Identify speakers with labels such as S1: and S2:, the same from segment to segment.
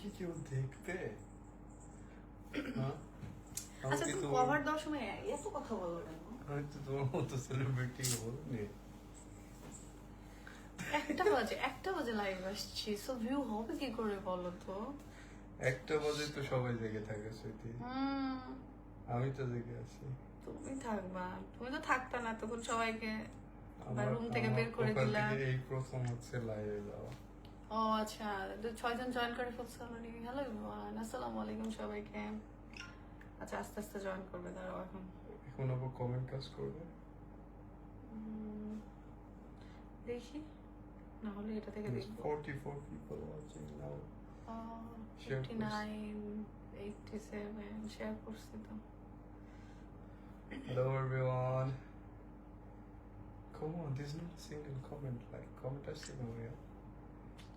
S1: কি কেউ দেখবে? হ্যাঁ?
S2: আচ্ছা তুমি কভার দেওয়ার সময় এত কথা বলো কেন?
S1: আমি তো তোমার মতো সেলিব্রিটি বলিনি।
S2: একটা বাজে লাইভ আসছি, সো ভিউ হবে কি করে বলো তো?
S1: 1টা বাজে তো সবাই জেগে থাকে স্মৃতি। আমি তো জেগে আছি।
S2: তুমি থাকবা, তুমি তো থাকতা না তখন সবাইকে
S1: আমার
S2: রুম থেকে বের করে
S1: ওখান
S2: দিলা।
S1: থেকে এই প্রথম হচ্ছে লাইভে যাওয়া।
S2: ও আচ্ছা, তো 6 জন জয়েন করে ফেলছে অলরেডি। হ্যালো এভরিওয়ান, আসসালামু আলাইকুম সবাইকে। আচ্ছা আস্তে আস্তে জয়েন করবে, দাঁড়াও
S1: এখন আবার কমেন্ট কাজ করবে।
S2: দেখি, না হলে এটা থেকে দেখবো।
S1: 44 people watching now.
S2: 59, 87 শেয়ার করছি তো।
S1: Hello everyone. Come on, there's not a single comment. Like comment as single.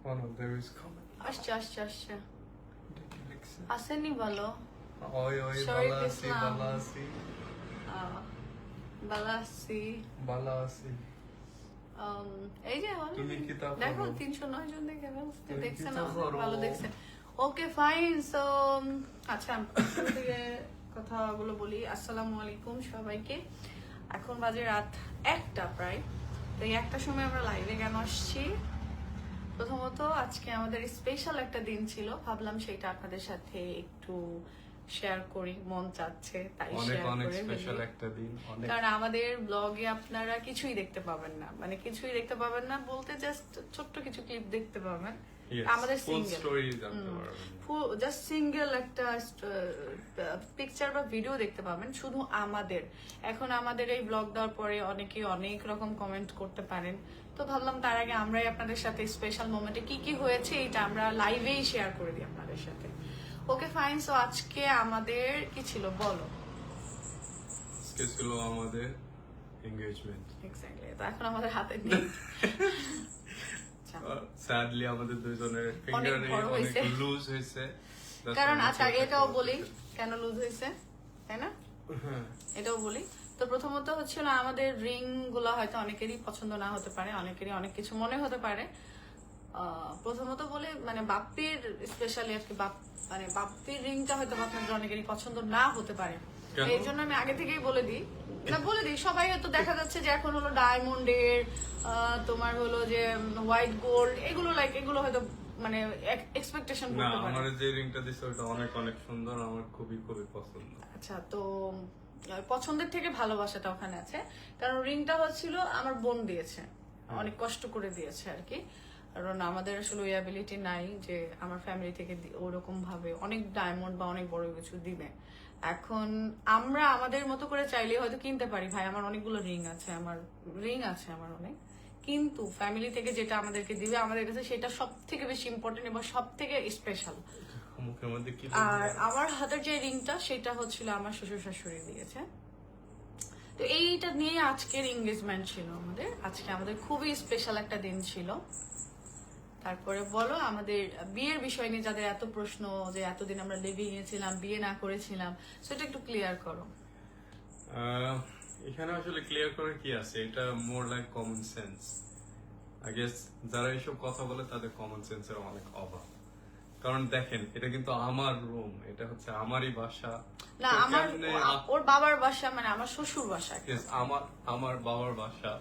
S1: Oh no, there is comment.
S2: আসছে আসছে আসছে,
S1: Did you listen?
S2: আসেনি বলো।
S1: Oi oi
S2: Sorry,
S1: balasi
S2: Islam.
S1: balasi
S2: বালাসি
S1: balasi.
S2: এই যে
S1: তুমি কি তা
S2: দেখো
S1: করো?
S2: 309 জন দেখে ফেলছে,
S1: তুমি কি
S2: দেখছেন?
S1: তা করো?
S2: ভালো দেখছেন। ওকে ফাইন, সো আচ্ছা শুরু থেকে কথাগুলো বলি। আসসালামু আলাইকুম সবাইকে। এখন বাজে রাত 1টা প্রায়। তো এই 1টার সময় আমরা লাইভে কেন আসছি? প্রথমত আজকে আমাদের স্পেশাল একটা দিন ছিল, ভাবলাম সেটা আপনাদের সাথে একটু শেয়ার করি, মন চাচ্ছে তাই
S1: অনেক
S2: শেয়ার
S1: অনেক
S2: করে
S1: স্পেশাল
S2: ফেলি।
S1: একটা দিন। অনেক
S2: কারণ আমাদের ব্লগে আপনারা কিছুই দেখতে পাবেন না, মানে কিছুই দেখতে পাবেন না বলতে জাস্ট ছোট্ট কিছু ক্লিপ দেখতে পাবেন।
S1: Yes,
S2: আমাদের
S1: full
S2: সিঙ্গেল
S1: story জানতে পারবেন।
S2: জাস্ট সিঙ্গেল একটা পিকচার বা ভিডিও দেখতে পাবেন শুধু আমাদের। এখন আমাদের এই ব্লগ দেওয়ার পরে অনেকেই অনেক রকম কমেন্ট করতে পারেন, তো ভাবলাম তার আগে আমরাই আপনাদের সাথে স্পেশাল মোমেন্টে কি কি হয়েছে এটা আমরা লাইভেই শেয়ার করে দিই আপনাদের সাথে। ওকে ফাইন, সো আজকে আমাদের কি ছিল বলো?
S1: আজকে ছিল আমাদের এনগেজমেন্ট।
S2: এক্স্যাক্টলি, তো এখন আমাদের হাতে নেই।
S1: স্যাডলি আমাদের দুইজনের ফিঙ্গার
S2: বড়
S1: অনেক
S2: হয়েছে।
S1: লুজ হয়েছে।
S2: কারণ আচ্ছা এটাও বলি কেন লুজ হয়েছে, তাই না?
S1: হ্যাঁ।
S2: এটাও বলি। তো প্রথমত হচ্ছিল আমাদের রিং গুলা হয়তো অনেকেরই পছন্দ না হতে পারে, অনেকেরই অনেক কিছু মনে হতে পারে। প্রথমত বলে মানে বাপ্পির স্পেশালি আর কি, মানে বাপ্পির রিংটা হয়তো আপনাদের অনেকেরই পছন্দ না হতে পারে।
S1: কেন?
S2: এই জন্য আমি আগে থেকেই বলে দিই, সবাই হয়তো দেখা যাচ্ছে যে এখন হলো ডায়মন্ডের, তোমার হলো যে হোয়াইট গোল্ড, এগুলো হয়তো মানে এক্সপেকটেশন
S1: না,
S2: করতে পারে।
S1: আমার যে রিংটা দিছে ওটা অনেক অনেক সুন্দর, আমার খুবই খুবই পছন্দ।
S2: আচ্ছা, তো পছন্দের থেকে ভালোবাসাটা ওখানে আছে। কারণ রিংটা হচ্ছিল আমার বোন দিয়েছে, অনেক কষ্ট করে দিয়েছে আর কি। কারণ আমাদের আসলে ওই অ্যাবিলিটি নাই যে আমার ফ্যামিলি থেকে ওরকম ভাবে অনেক ডায়মন্ড বা অনেক বড় কিছু দিবে। এখন আমরা আমাদের মতো করে চাইলে হয়তো কিনতে পারি, ভাই আমার অনেকগুলো রিং আছে আমার অনেক, কিন্তু ফ্যামিলি থেকে যেটা আমাদেরকে দিবে আমাদের কাছে সেটা সব থেকে বেশি ইম্পর্টেন্ট এবং সব থেকে স্পেশাল।
S1: মুখের মধ্যে কি
S2: আর আমার হাতের যে রিংটা সেটা হচ্ছিল আমার শ্বশুর শাশুড়ি দিয়েছে। তো এইটা নিয়ে আজকের এনগেজমেন্ট ছিল আমাদের। আজকে আমাদের খুবই স্পেশাল একটা দিন ছিল। তারপরে বলো আমাদের বিয়ের বিষয় নিয়ে যাদের এত প্রশ্ন যে এতদিন আমরা লিভিং এ ছিলাম, বিয়ে না করেছিলাম, সেটা একটু ক্লিয়ার করো।
S1: এখানে আসলে ক্লিয়ার করার কি আছে, এটা more like common sense. I guess যারা এইসব কথা বলে তাদের কমন সেন্সের অনেক অভাব। কারণ দেখেন, এটা কিন্তু আমার রুম, এটা হচ্ছে আমারই বাসা।
S2: না,
S1: তো
S2: আমার
S1: কেমনে
S2: ওর বাবার বাসা, মানে আমার শ্বশুর বাসা।
S1: Yes, আমার বাবার বাসা।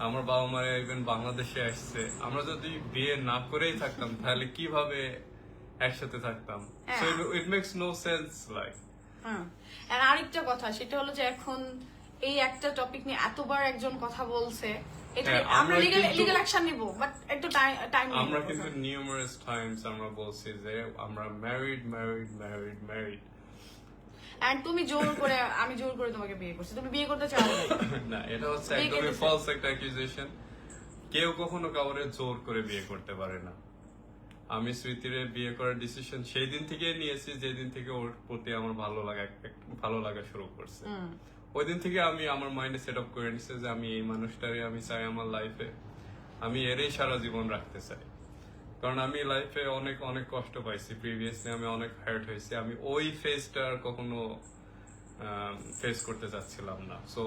S1: আমার বাবা মারা ইভেন বাংলাদেশে আসছে। আমরা যদি বিয়ে না করেই থাকতাম তাহলে কিভাবে একসাথে থাকতাম? So it makes no sense like.
S2: আর আরেকটা কথা সেটা হলো যে এখন এই একটা টপিক নিয়ে এতবার একজন কথা বলছে, এটা
S1: হ্যাঁ,
S2: আমরা
S1: আমরা কিন্তু-
S2: লিগ্যাল অ্যাকশন নিব, বাট একটু টাইম
S1: আমরা কিন্তু numerous times আমরা বলছি যে আমরা married.
S2: এন্ড তুমি জোর করে, আমি জোর করে তোমাকে বিয়ে করছি, তুমি বিয়ে করতে চাও না।
S1: না, এটা হচ্ছে
S2: বিয়ে
S1: একদমই
S2: করতেছে।
S1: ফলস একটা অ্যাকুজেশন। কেউ কখনো কাউরে জোর করে বিয়ে করতে পারে না। আমি স্মৃতিরে বিয়ে করার ডিসিশন সেই দিন থেকে নিয়েছি যেদিন থেকে ওর প্রতি আমার ভালো লাগা শুরু করছে। ওই দিন থেকে আমি আমার মাইন্ডে সেট আপ করে নিছি যে আমি এই মানুষটারে আমি চাই আমার লাইফে, আমি এরই সারা জীবন রাখতে চাই। কারণ আমি লাইফে অনেক অনেক কষ্ট পাইছি, প্রিভিয়াসলি আমি অনেক হার্ট হয়েছি, আমি ওই ফেজটা আর কখনো ফেস করতে চাচ্ছিলাম না। সো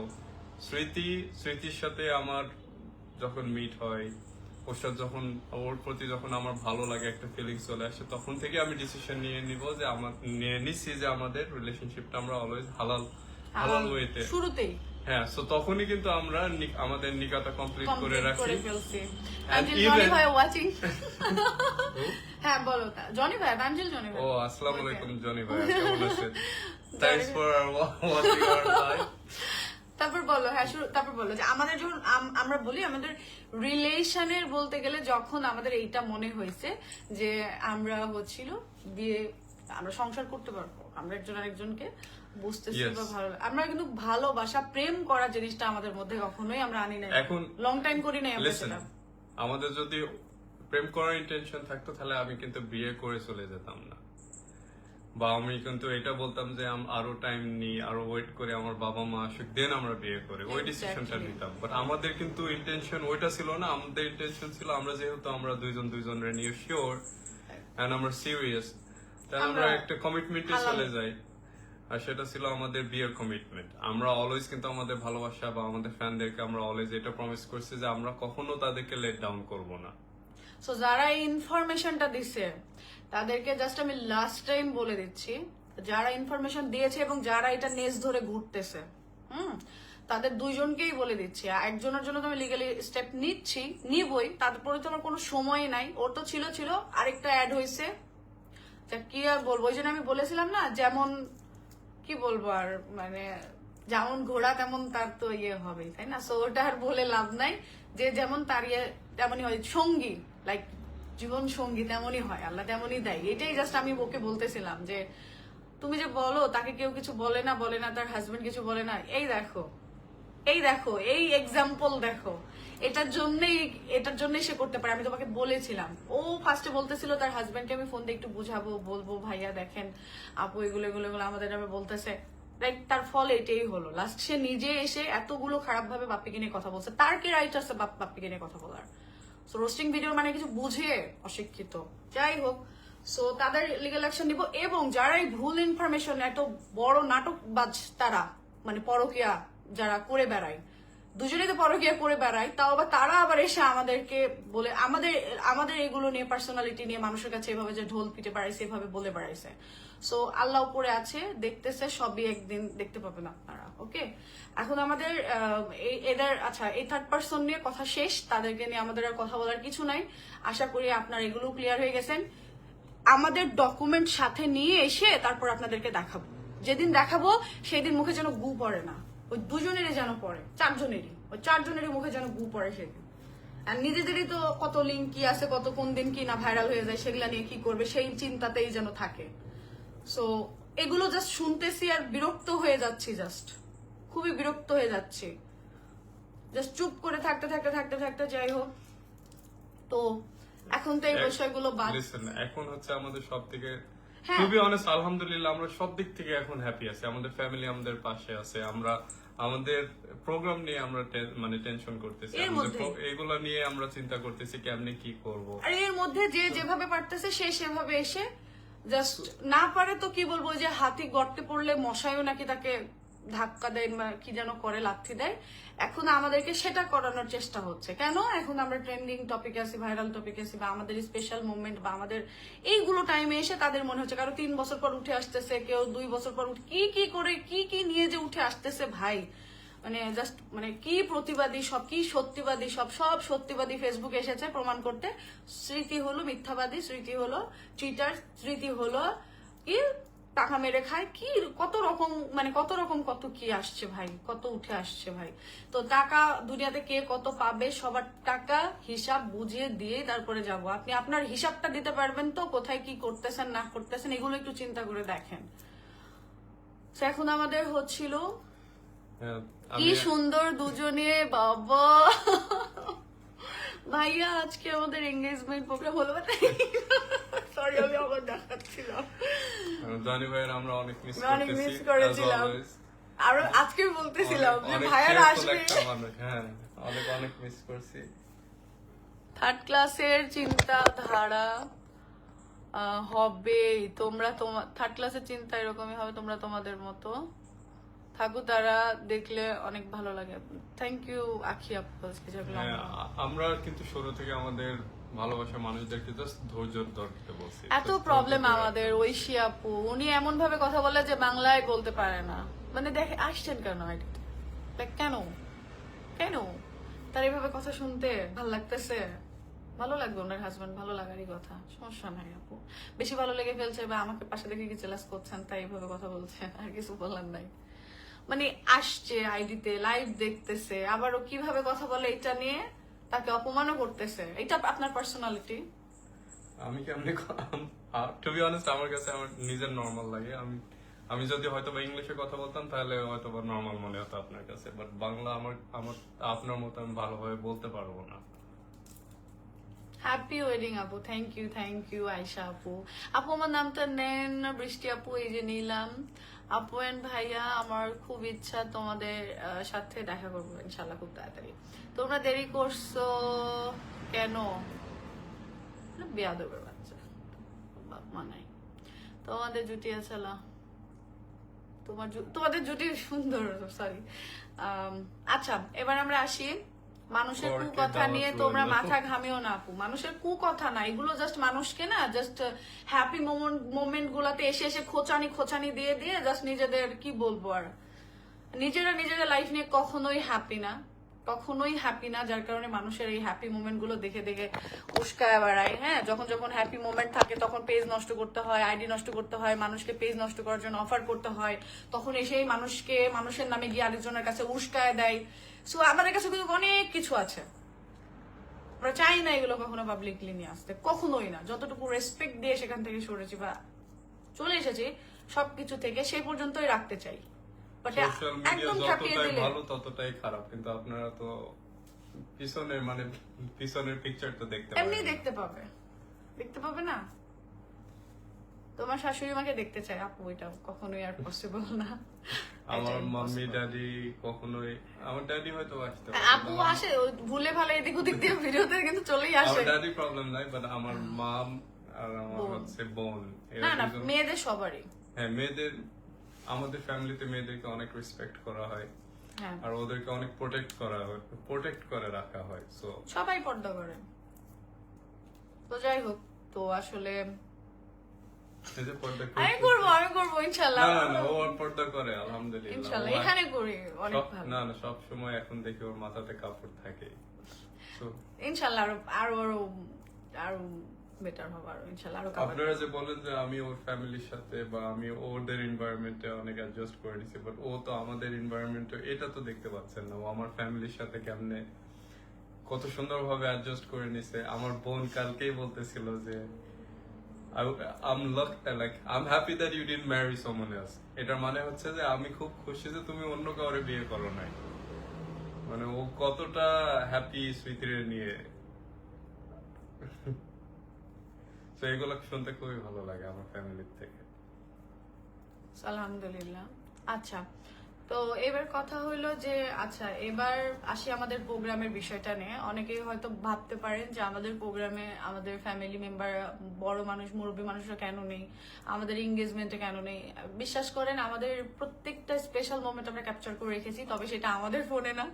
S1: স্মৃতির সাথে আমার যখন মিট হয়, ওর প্রতি যখন আমার ভালো লাগে, একটা ফিলিংস চলে আসে, তখন থেকে আমি ডিসিশন নিচ্ছি যে আমাদের রিলেশনশিপটা আমরা অলওয়েজ হালাল ওয়েতে
S2: শুরুতেই
S1: হ্যাঁ। সো তখনই কিন্তু আমরা আমাদের নিকাটা কমপ্লিট করে রাখি।
S2: ফেলছি।
S1: And
S2: আঙ্কেল
S1: even-
S2: জনি ভাই ওয়াচিং। হ্যাঁ বলো, জনি ভাই, আঙ্কেল জনি ভাই।
S1: ও আসসালামু আলাইকুম জনি ভাই, কেমন আছেন? Thanks for watching our live.
S2: তারপর বলো, হ্যাঁ তারপর বলো যে আমাদের যখন আমরা বলি আমাদের রিলেশনের বলতে গেলে যখন আমাদের এইটা মনে হয়েছে যে আমরা হচ্ছিল বিয়ে, আমরা সংসার করতে পারবো, আমরা একজন আরেকজনকে বুঝতেছি
S1: Yes.
S2: বা ভালো, আমরা কিন্তু ভালোবাসা প্রেম করার জিনিসটা আমাদের মধ্যে কখনোই আমরা আনি নাই,
S1: এখন
S2: লং টাইম করি নাই আমরা
S1: Listen,
S2: সেটা।
S1: আমাদের যদি প্রেম করার ইন্টেনশন থাকতো তাহলে আমি কিন্তু বিয়ে করে চলে যেতাম না, বা আমি কিন্তু এটা বলতাম যে আরো টাইম নিই, আরো ওয়েট করে আমার বাবা মা আসুক, দেন আমরা বিয়ে করি, ওই ডিসিশনটা
S2: Exactly.
S1: নিতাম। বাট আমাদের কিন্তু ইন্টেনশন ওইটা ছিল না। আমাদের ইন্টেনশন ছিল আমরা যেহেতু আমরা দুইজনের নিয়ে শিওর এন্ড আমরা সিরিয়াস, তাই আমরা একটা কমিটমেন্টে
S2: হালাল।
S1: চলে যাই। আর সেটা ছিল আমাদের বিয়ের কমিটমেন্ট। আমরা অলওয়েজ কিন্তু আমাদের ভালোবাসা বা আমাদের ফ্যানদেরকে আমরা অলওয়েজ এটা প্রমিস করছি যে আমরা কখনো তাদেরকে লেট ডাউন করব না।
S2: সো যারা এই ইনফরমেশনটা দিছে তাদেরকে জাস্ট আমি লাস্ট টাইম বলে দিচ্ছি, যারা ইনফরমেশন দিয়েছে এবং যারা এটা নেস ধরে ঘুরতেছে, তাদের দুইজনকেই বলে দিচ্ছি। একজনের জন্য তো আমি লিগালি স্টেপ নিবই, তারপরে তো আমার কোনো সময় নাই। ওর তো ছিল আরেকটা অ্যাড হয়েছে, কি আর বলবো, ওই জন্য আমি বলেছিলাম না, যেমন কি বলবো আর, মানে যেমন ঘোড়া তেমন তার তো ইয়ে হবে, তাই না? সো ওটা আর বলে লাভ নাই, যে যেমন তার ইয়ে তেমনই হয়, সঙ্গী লাইক জীবন সঙ্গী তেমনই হয়, আল্লাহ তেমনই দেয়। এটাই জাস্ট আমি ওকে বলতেছিলাম যে তুমি যে বলো তাকে কেউ কিছু বলে না, তার হাজবেন্ড কিছু বলে না, এই দেখো এই এক্সাম্পল দেখো, এটার জন্যই সে করতে পারে। আমি তোমাকে বলেছিলাম, ও ফার্স্টে বলতেছিল তার হাজবেন্ডকে আমি ফোন দিয়ে একটু বুঝাবো, বলবো ভাইয়া দেখেন আপু এগুলো আমাদের নামে বলতেছে, লাইক তার ফল এটাই হলো। লাস্ট সে নিজে এসে এতগুলো খারাপ ভাবে বাপ্পিকে নিয়ে কথা বলছে, তার কি রাইট আছে বাপ্পিকে নিয়ে কথা বলার? সো রোস্টিং ভিডিও মানে কিছু বুঝে অশিক্ষিত, যাই হোক। সো তাদের লিগ্যাল অ্যাকশন নিব। এবং যারা এই ভুল ইনফরমেশন, এত বড় নাটকবাজ তারা, মানে পরকিয়া যারা করে বেড়ায়, দুজনেই তো পরকিয়া করে বেড়ায়, তাও আবার তারা আবার এসে আমাদেরকে বলে, আমাদের এগুলো নিয়ে, পার্সোনালিটি নিয়ে মানুষের কাছে এভাবে যে ঢোল পিটে বেড়াইছে, এভাবে বলে বেড়াইছে। সো আল্লাহ উপরে আছে, দেখতেছে, সবই একদিন দেখতে পাবেন আপনারা। ওকে, এখন আমাদের এদের আচ্ছা এই থার্ড পার্সন নিয়ে কথা শেষ, তাদেরকে নিয়ে আমাদের আর কথা বলার কিছু নাই। আশা করি আপনার এগুলো ক্লিয়ার হয়ে গেছেন। আমাদের ডকুমেন্ট সাথে নিয়ে এসে তারপর আপনাদেরকে দেখাবো। যেদিন দেখাবো সেদিন মুখে যেন গু পড়ে না, ওই দুজনেরই যেন পড়ে, চারজনেরই মুখে যেন গু পড়ে সেদিন। আর নিজেদেরই তো কত লিঙ্ক কি আছে, কত কোন দিন কি না ভাইরাল হয়ে যায়, সেগুলা নিয়ে কি করবে সেই চিন্তাতেই যেন থাকে। সো এগুলো জাস্ট শুনতেছি আর বিরক্ত হয়ে যাচ্ছি, জাস্ট খুবই বিরক্ত হয়ে যাচ্ছি, জাস্ট চুপ করে থাকতে যাই হোক। তো এখন তো এই বিষয়গুলো বাদ।
S1: Listen, এখন হচ্ছে আমাদের সব থেকে
S2: হ্যাঁ।
S1: টু বি অনেস্ট আলহামদুলিল্লাহ আমরা সব দিক থেকে এখন হ্যাপি আছি। আমাদের ফ্যামিলি আমাদের পাশে আছে, আমরা আমাদের প্রোগ্রাম নিয়ে আমরা মানে টেনশন করতেছি, এগুলো নিয়ে আমরা চিন্তা করতেছি কেমনে কি করব।
S2: আর এর মধ্যে যে যেভাবে পারতেছে সে সেভাবে এসে জাস্ট, না পারে তো কি বলবো, যে হাতি গর্তে পড়লে মশাইও নাকি তাকে ধাক্কা দেয়, কি যেন করে, লাথি দেয়। এখন আমাদেরকে সেটা করানোর চেষ্টা হচ্ছে। কেন? এখন আমরা ট্রেন্ডিং টপিকে আছি, ভাইরাল টপিকে আছি, বা আমাদের স্পেশাল মুভমেন্ট বা আমাদের এইগুলো টাইমে এসে তাদের মনে হচ্ছে কারো 3 বছর পর উঠে আসতেছে, কেউ 2 বছর পর কি করে কি নিয়ে যে উঠে আসতেছে ভাই, মানে জাস্ট মানে কি প্রতিবাদী সব, কি সত্যিবাদী সব সত্যিবাদী ফেসবুকে এসেছে প্রমাণ করতে। স্মৃতি হলো মিথ্যাবাদী, স্মৃতি হলো চিটার, স্মৃতি হলো কি টাকা মেরে খায়, কি কত রকম কত কি আসছে ভাই, কত উঠে আসছে ভাই। তো টাকা দুনিয়াতে কে কত পাবে, সবার টাকা হিসাব বুঝিয়ে দিয়ে তারপরে যাব। আপনি আপনার হিসাবটা দিতে পারবেন তো, কোথায় কি করতেছেন না করতেছেন, এগুলো একটু চিন্তা করে দেখেন। এখন আমাদের হচ্ছিল কি সুন্দর দুজনে, বাবা ভাইয়া আজকে আমাদের এঙ্গেজমেন্ট প্রোগ্রাম হলো, সরি আমি আবার দেখাচ্ছিলাম,
S1: জানি ভাইয়ের আমরা অনেক মিস
S2: করেছিলাম। আর আজকে বলতেছিলাম যে ভাইয়ার আসবে,
S1: হ্যাঁ অনেক মিস করছি।
S2: থার্ড ক্লাসের চিন্তাধারা হবে, তোমরা থার্ড ক্লাসের চিন্তা এরকমই হবে, তোমরা তোমাদের মতো আপু তারা দেখলে অনেক ভালো লাগে। থ্যাংক ইউ আখি আপু, যেগুলো
S1: হ্যাঁ, আমরা কিন্তু শুরু থেকে আমাদের ভালোবাসা মানুষদেরকে জাস্ট ধৈর্য ধরতে বলছি।
S2: এত
S1: Just
S2: প্রবলেম
S1: ধৈর্য ধরে
S2: আমাদের
S1: রাখতে বলছি।
S2: ঐশী আপু, উনি এমন ভাবে কথা বলে যে বাংলায় বলতে পারে না। মানে দেখে আসছেন কেন আইডিতে, কেন কেন তার এইভাবে কথা শুনতে ভাল লাগতেছে? ভালো লাগবে ওনার হাজবেন্ড, ভালো লাগারই কথা, সমস্যা নাই আপু। বেশি ভালো লেগে ফেলছে বা আমাকে পাশে দেখে কি জেলাস করছেন তাই এইভাবে কথা বলছে, আর কিছু বলার নাই। মানে আসছে আইডিতে লাইভ দেখতেছে, আবারও কিভাবে কথা বলে এটা নিয়ে তাকে অপমানও করতেছে। এটা আপনার পার্সোনালিটি।
S1: আমি কেমনে টু বি অনেস্ট আমার কাছে আমার নিজের নর্মাল লাগে। আমি যদি হয়তো বা ইংলিশে কথা বলতাম তাহলে হয়তো বা নর্মাল মনে হতো আপনার কাছে, বাট বাংলা আমার আমার আপনার মতো আমি ভালোভাবে বলতে পারবো না।
S2: হ্যাপি ওয়েডিং আপু, থ্যাংক ইউ আয়শা আপু। আপু আমার নামটা নেন বৃষ্টি আপু, এই যে নিলাম। আপু এন্ড ভাইয়া, আমার খুব ইচ্ছা তোমাদের সাথে দেখা করবো ইনশাল্লাহ খুব তাড়াতাড়ি। তোমরা দেরি করছো কেন? বেয়াদবের বাচ্চা, বাপ মা নাই। তোমাদের জুটি আছে লা, তোমাদের জুটি সুন্দর, সরি। আচ্ছা, এবার আমরা আসি মানুষের
S1: পরকে
S2: কুকথা
S1: দাওয়াত
S2: নিয়ে।
S1: রইলো।
S2: তোমরা মাথা ঘামিও না আপু, মানুষের কুকথা না এগুলো, জাস্ট মানুষকে না জাস্ট হ্যাপি মোমেন্ট গুলাতে এসে এসে খোঁচানি দিয়ে দিয়ে জাস্ট নিজেদের কি বলবো আর নিজেরা লাইফ নিয়ে কখনোই হ্যাপি না, যার কারণে মানুষের এই হ্যাপি মোমেন্ট গুলো দেখে দেখে উস্কায় বেড়ায়। হ্যাঁ, যখন হ্যাপি মোমেন্ট থাকে তখন পেজ নষ্ট করতে হয়, আইডি নষ্ট করতে হয়, মানুষকে পেজ নষ্ট করার জন্য অফার করতে হয়, তখন এসেই মানুষের নামে গিয়ে আরেকজনের কাছে উস্কায় দেয়। সো আমাদের কাছে কিন্তু অনেক কিছু আছে, আমরা চাই না এগুলো কখনো পাবলিকলি নিয়ে আসতে, কখনোই না। যতটুকু রেসপেক্ট দিয়ে সেখান থেকে সরেছি বা চলে এসেছি সবকিছু থেকে সেই পর্যন্তই রাখতে চাই। বাট
S1: সোশ্যাল মিডিয়া
S2: একদম চাপিয়ে
S1: যতটাই
S2: দিলে
S1: ভালো ততটাই খারাপ, কিন্তু আপনারা তো পিছনের পিকচার তো দেখতে
S2: এমনি
S1: পারেন না।
S2: দেখতে পাবে না। তোমার শাশুড়ি মাকে দেখতে চাই আপু, এটা কখনোই আর পসিবল না।
S1: আমার
S2: এটা
S1: মাম্মি
S2: impossible।
S1: ড্যাডি কখনোই, আমার ড্যাডি হয়তো আসতে
S2: আপু আসে, ও ভুলে ভালো এদিক ওদিক দিয়ে ভিডিওতে কিন্তু চলেই আসে।
S1: আমার ড্যাডি প্রবলেম নাই, বাট আমার মাম আর আমার
S2: বোন।
S1: হচ্ছে বোন, এরা
S2: না না,
S1: দুজন-
S2: মেয়েদের সবারই।
S1: হ্যাঁ, আমাদের ফ্যামিলিতে মেয়েদেরকে অনেক রেসপেক্ট করা হয়,
S2: হ্যাঁ,
S1: আর ওদেরকে অনেক প্রোটেক্ট করে রাখা হয়। সো
S2: সবাই পর্দা করে। তো যাই হোক, তো আসলে
S1: এই যে পর্দা
S2: আমি করবো ইনশাল্লাহ।
S1: না ও আর পর্দা করে আলহামদুলিল্লাহ।
S2: ইনশাল্লাহ
S1: ও আর-
S2: এখানে করি অনেক ভালো।
S1: না সব সময় এখন দেখি ওর মাথাতে কাপড় থাকে। So,
S2: ইনশাল্লাহ আরো বেটার হবে, আরো ইনশাল্লাহ আরো কাবার।
S1: আপনারা যে বলেন যে আমি ওর ফ্যামিলির সাথে বা আমি ওদের এনভায়রনমেন্টে অনেক অ্যাডজাস্ট করে নিছি, বাট ও তো আমাদের এনভায়রনমেন্টে এটা তো দেখতে পাচ্ছেন না। ও আমার ফ্যামিলির সাথে কেমনে কত সুন্দরভাবে অ্যাডজাস্ট করে নিছে। আমার বোন কালকেই বলতেছিল যে I'm happy that you didn't marry someone else. এটার মানে হচ্ছে যে আমি খুব খুশি যে তুমি অন্য কাউরে বিয়ে করো নাই। মানে ও কতটা হ্যাপি স্মৃতিরে নিয়ে। তো এগুলো শুনতে খুবই ভালো লাগে আমার ফ্যামিলির থেকে।
S2: আলহামদুলিল্লাহ। আচ্ছা, তো এবার কথা হইলো যে আচ্ছা এবার আসি আমাদের প্রোগ্রামের বিষয়টা নিয়ে। অনেকেই হয়তো ভাবতে পারেন যে আমাদের প্রোগ্রামে আমাদের ফ্যামিলি মেম্বার, বড় মানুষ, মুরব্বী মানুষরা কেন নেই, আমাদের এঙ্গেজমেন্টে কেন নেই। বিশ্বাস করেন আমাদের প্রত্যেকটা স্পেশাল মোমেন্ট আমরা ক্যাপচার করে রেখেছি, তবে সেটা আমাদের ফোনে না,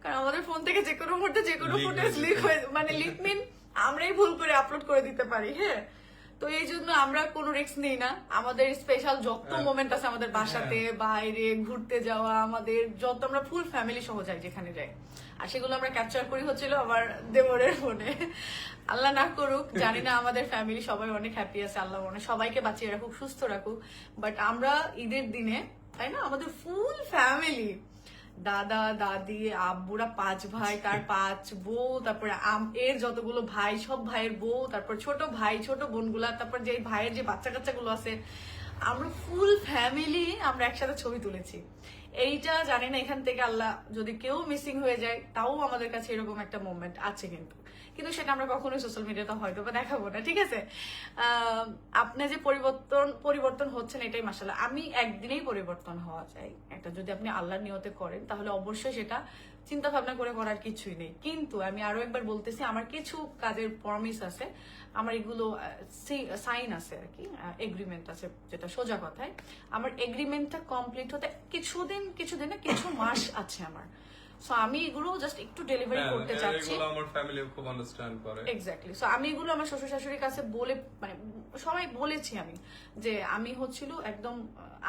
S2: কারণ আমাদের ফোন থেকে যে কোনো মুহূর্তে যে কোনো
S1: Leak
S2: ফুটেজ
S1: হয়ে
S2: লিক
S1: যেতে
S2: হয়ে, মানে লিক মিন আমরাই ভুল করে আপলোড করে দিতে পারি। হ্যাঁ, তো এই জন্য আমরা কোনো রিস্ক নেই না। আমাদের স্পেশাল যত মোমেন্ট আছে আমাদের বাসাতে, বাইরে ঘুরতে যাওয়া, আমাদের যত, আমরা ফুল ফ্যামিলি সহ যাই যেখানে যাই, আর সেগুলো আমরা ক্যাপচার করি হচ্ছিল আমার দেবরের ফোনে। আল্লাহ না করুক, জানি না আমাদের ফ্যামিলি সবাই অনেক হ্যাপি আছে, আল্লাহ মনে সবাইকে বাঁচিয়ে রাখুক, সুস্থ রাখুক। বাট আমরা ঈদের দিনে, তাই না, আমাদের ফুল ফ্যামিলি, দাদা দাদি আব্বুরা 5 ভাই, তার 5 বউ, তারপরে এর যতগুলো ভাই, সব ভাইয়ের বউ, তারপর ছোট ভাই ছোট বোনগুলা, তারপর যে ভাইয়ের যে বাচ্চা কাচ্চা গুলো আছে, আমরা ফুল ফ্যামিলি আমরা একসাথে ছবি তুলেছি। এইটা জানি না এখান থেকে আল্লাহ যদি কেউ মিসিং হয়ে যায়, তাও আমাদের কাছে এরকম একটা মোমেন্ট আছে। কিন্তু কিন্তু সেটা আমরা কখনোই সোশ্যাল মিডিয়াতে হয়তো বা দেখাবো না, ঠিক আছে? আপনি যে পরিবর্তন হচ্ছেন এটাই মাশাআল্লাহ। আমি একদিনেই পরিবর্তন হওয়া চাই, এটা যদি আপনি আল্লাহর নিয়তে করেন তাহলে অবশ্যই সেটা চিন্তা ভাবনা করে করার কিছুই নেই। কিন্তু আমি আরো একবার বলতেছি, আমার কিছু কাজের প্রমিস আছে, আমার এগুলো সাইন আছে আর কি, এগ্রিমেন্ট আছে, যেটা সোজা কথায় আমার এগ্রিমেন্টটা কমপ্লিট হতে কিছু মাস আছে আমার। সো আমি এগুলো জাস্ট একটু ডেলিভারি করতে চাচ্ছি।
S1: এগুলো আমার ফ্যামিলি খুব আন্ডারস্ট্যান্ড করে।
S2: এক্স্যাক্টলি। সো আমি এগুলো আমার শ্বশুর শাশুড়ির কাছে বলে, মানে সবাই বলেছি আমি, যে আমি হচ্ছিল একদম,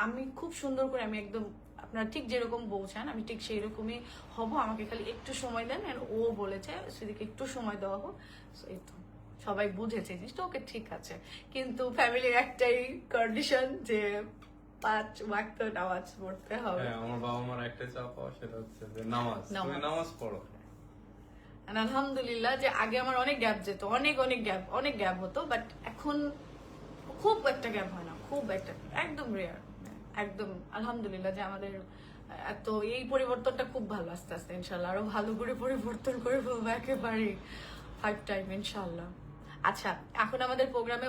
S2: আমি খুব সুন্দর করে, আমি একদম আপনারা ঠিক যেরকম বলছেন আমি ঠিক সেই রকমই হব, আমাকে খালি একটু সময় দেন। ও বলেছে সেদিকে একটু সময় দেওয়া হোক। এই তো সবাই বুঝেছে জিনিসটা, ওকে ঠিক আছে। কিন্তু ফ্যামিলির একটাই কন্ডিশন যে 5 ওয়াক্ত নামাজ পড়তে হবে।
S1: হ্যাঁ, আমার বাবা মার একটা চাপা, সেটা হচ্ছে যে নামাজ, তুমি নামাজ পড়ো।
S2: আলহামদুলিল্লাহ যে আগে আমার অনেক গ্যাপ যেত, অনেক গ্যাপ হতো, বাট এখন খুব একটা গ্যাপ হয় না, খুব একটা, একদম রেয়ার, একদম। আলহামদুলিল্লাহ যে আমাদের এত এই পরিবর্তনটা খুব ভালো, আস্তে আস্তে ইনশাল্লাহ আরো ভালো করে পরিবর্তন করে ফেলবো একেবারে 5 টাইম ইনশাল্লাহ। আচ্ছা, এখন আমাদের প্রোগ্রামে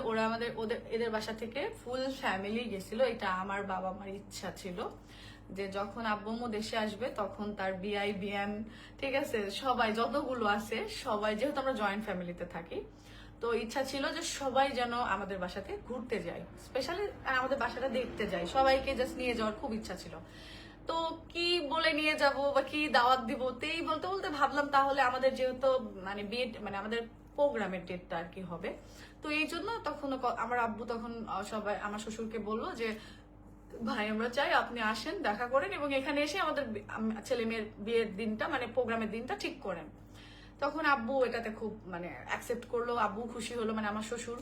S2: এদের বাসা থেকে ফুল ফ্যামিলি গেছিল। এটা আমার বাবা মার ইচ্ছা ছিল যে যখন আব্বু দেশে আসবে তখন তার বিআইবিএন, ঠিক আছে, সবাই যতগুলো আছে সবাই, যেহেতু আমরা জয়েন্ট ফ্যামিলিতে থাকি, তো ইচ্ছা ছিল যে সবাই যেন আমাদের বাসাতে ঘুরতে যায়, স্পেশালি আমাদের বাসাটা দেখতে যায়, সবাইকে জাস্ট নিয়ে যাওয়ার খুব ইচ্ছা ছিল। তো কি বলে নিয়ে যাব বা কি দাওয়াত দিব, তেই বলতে বলতে ভাবলাম তাহলে আমাদের যেহেতু মানে বিয়ে, মানে আমাদের প্রোগ্রামের ডেটটা আর কি হবে, তো এই জন্য তখন আমার আব্বু তখন সবাই আমার শ্বশুরকে বললো যে ভাই আমরা চাই আপনি আসেন, দেখা করেন এবং এখানে এসে আমাদের ছেলে মেয়ের বিয়ের দিনটা, মানে প্রোগ্রামের দিনটা ঠিক করেন। তখন আব্বু এটাতে খুব মানে অ্যাকসেপ্ট করলো, আব্বু খুশি হলো, মানে আমার শ্বশুর।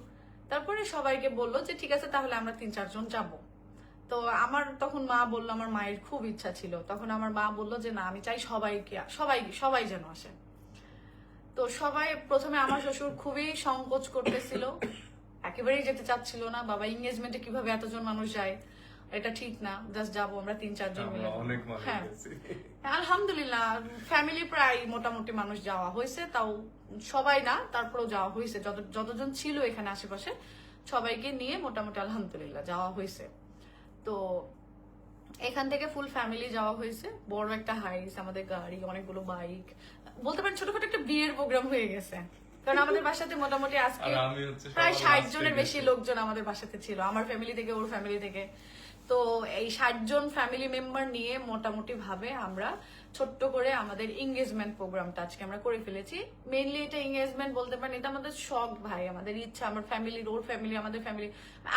S2: তারপরে সবাইকে বললো যে ঠিক আছে তাহলে আমরা 3-4 জন যাবো। তো আমার তখন মা বললো, আমার মায়ের খুব ইচ্ছা ছিল, তখন আমার মা বললো যে না আমি চাই সবাই যেন আসে। তো সবাই প্রথমে, আমার শ্বশুর খুবই সংকোচ করতেছিল, একেবারেই যেতে চাচ্ছিল না, বাবা এঙ্গেজমেন্টে কিভাবে এতজন মানুষ যায়, এটা ঠিক না, জাস্ট যাবো আমরা 3-4 জন মিলে। হ্যাঁ আলহামদুলিল্লাহ ফ্যামিলি প্রায় মোটামুটি মানুষ যাওয়া হয়েছে, তাও সবাই না, তারপরেও যাওয়া হয়েছে, যতজন ছিল এখানে আশেপাশে সবাইকে নিয়ে মোটামুটি আলহামদুলিল্লাহ যাওয়া হয়েছে। তো এখান থেকে ফুল ফ্যামিলি যাওয়া হয়েছে, বড় একটা হাইস, আমাদের গাড়ি, অনেকগুলো বাইক, বলতে পারেন ছোটখাটো একটা বিয়ের প্রোগ্রাম হয়ে গেছে। কারণ আমাদের বাসাতে মোটামুটি আজকে প্রায় 60 জনের বেশি লোকজন আমাদের বাসাতে ছিল, আমার ফ্যামিলি থেকে, ওর ফ্যামিলি থেকে। তো এই 60 জন ফ্যামিলি মেম্বার নিয়ে মোটামুটি ভাবে আমরা ছোট্ট করে আমাদের এঙ্গেজমেন্ট প্রোগ্রামটা আজকে আমরা করে ফেলেছি। মেইনলি এটা এঙ্গেজমেন্ট বলতে পারেন, এটা আমাদের শখ ভাই, আমাদের ইচ্ছা, আমার ফ্যামিলির, ওর ফ্যামিলি, আমাদের ফ্যামিলি,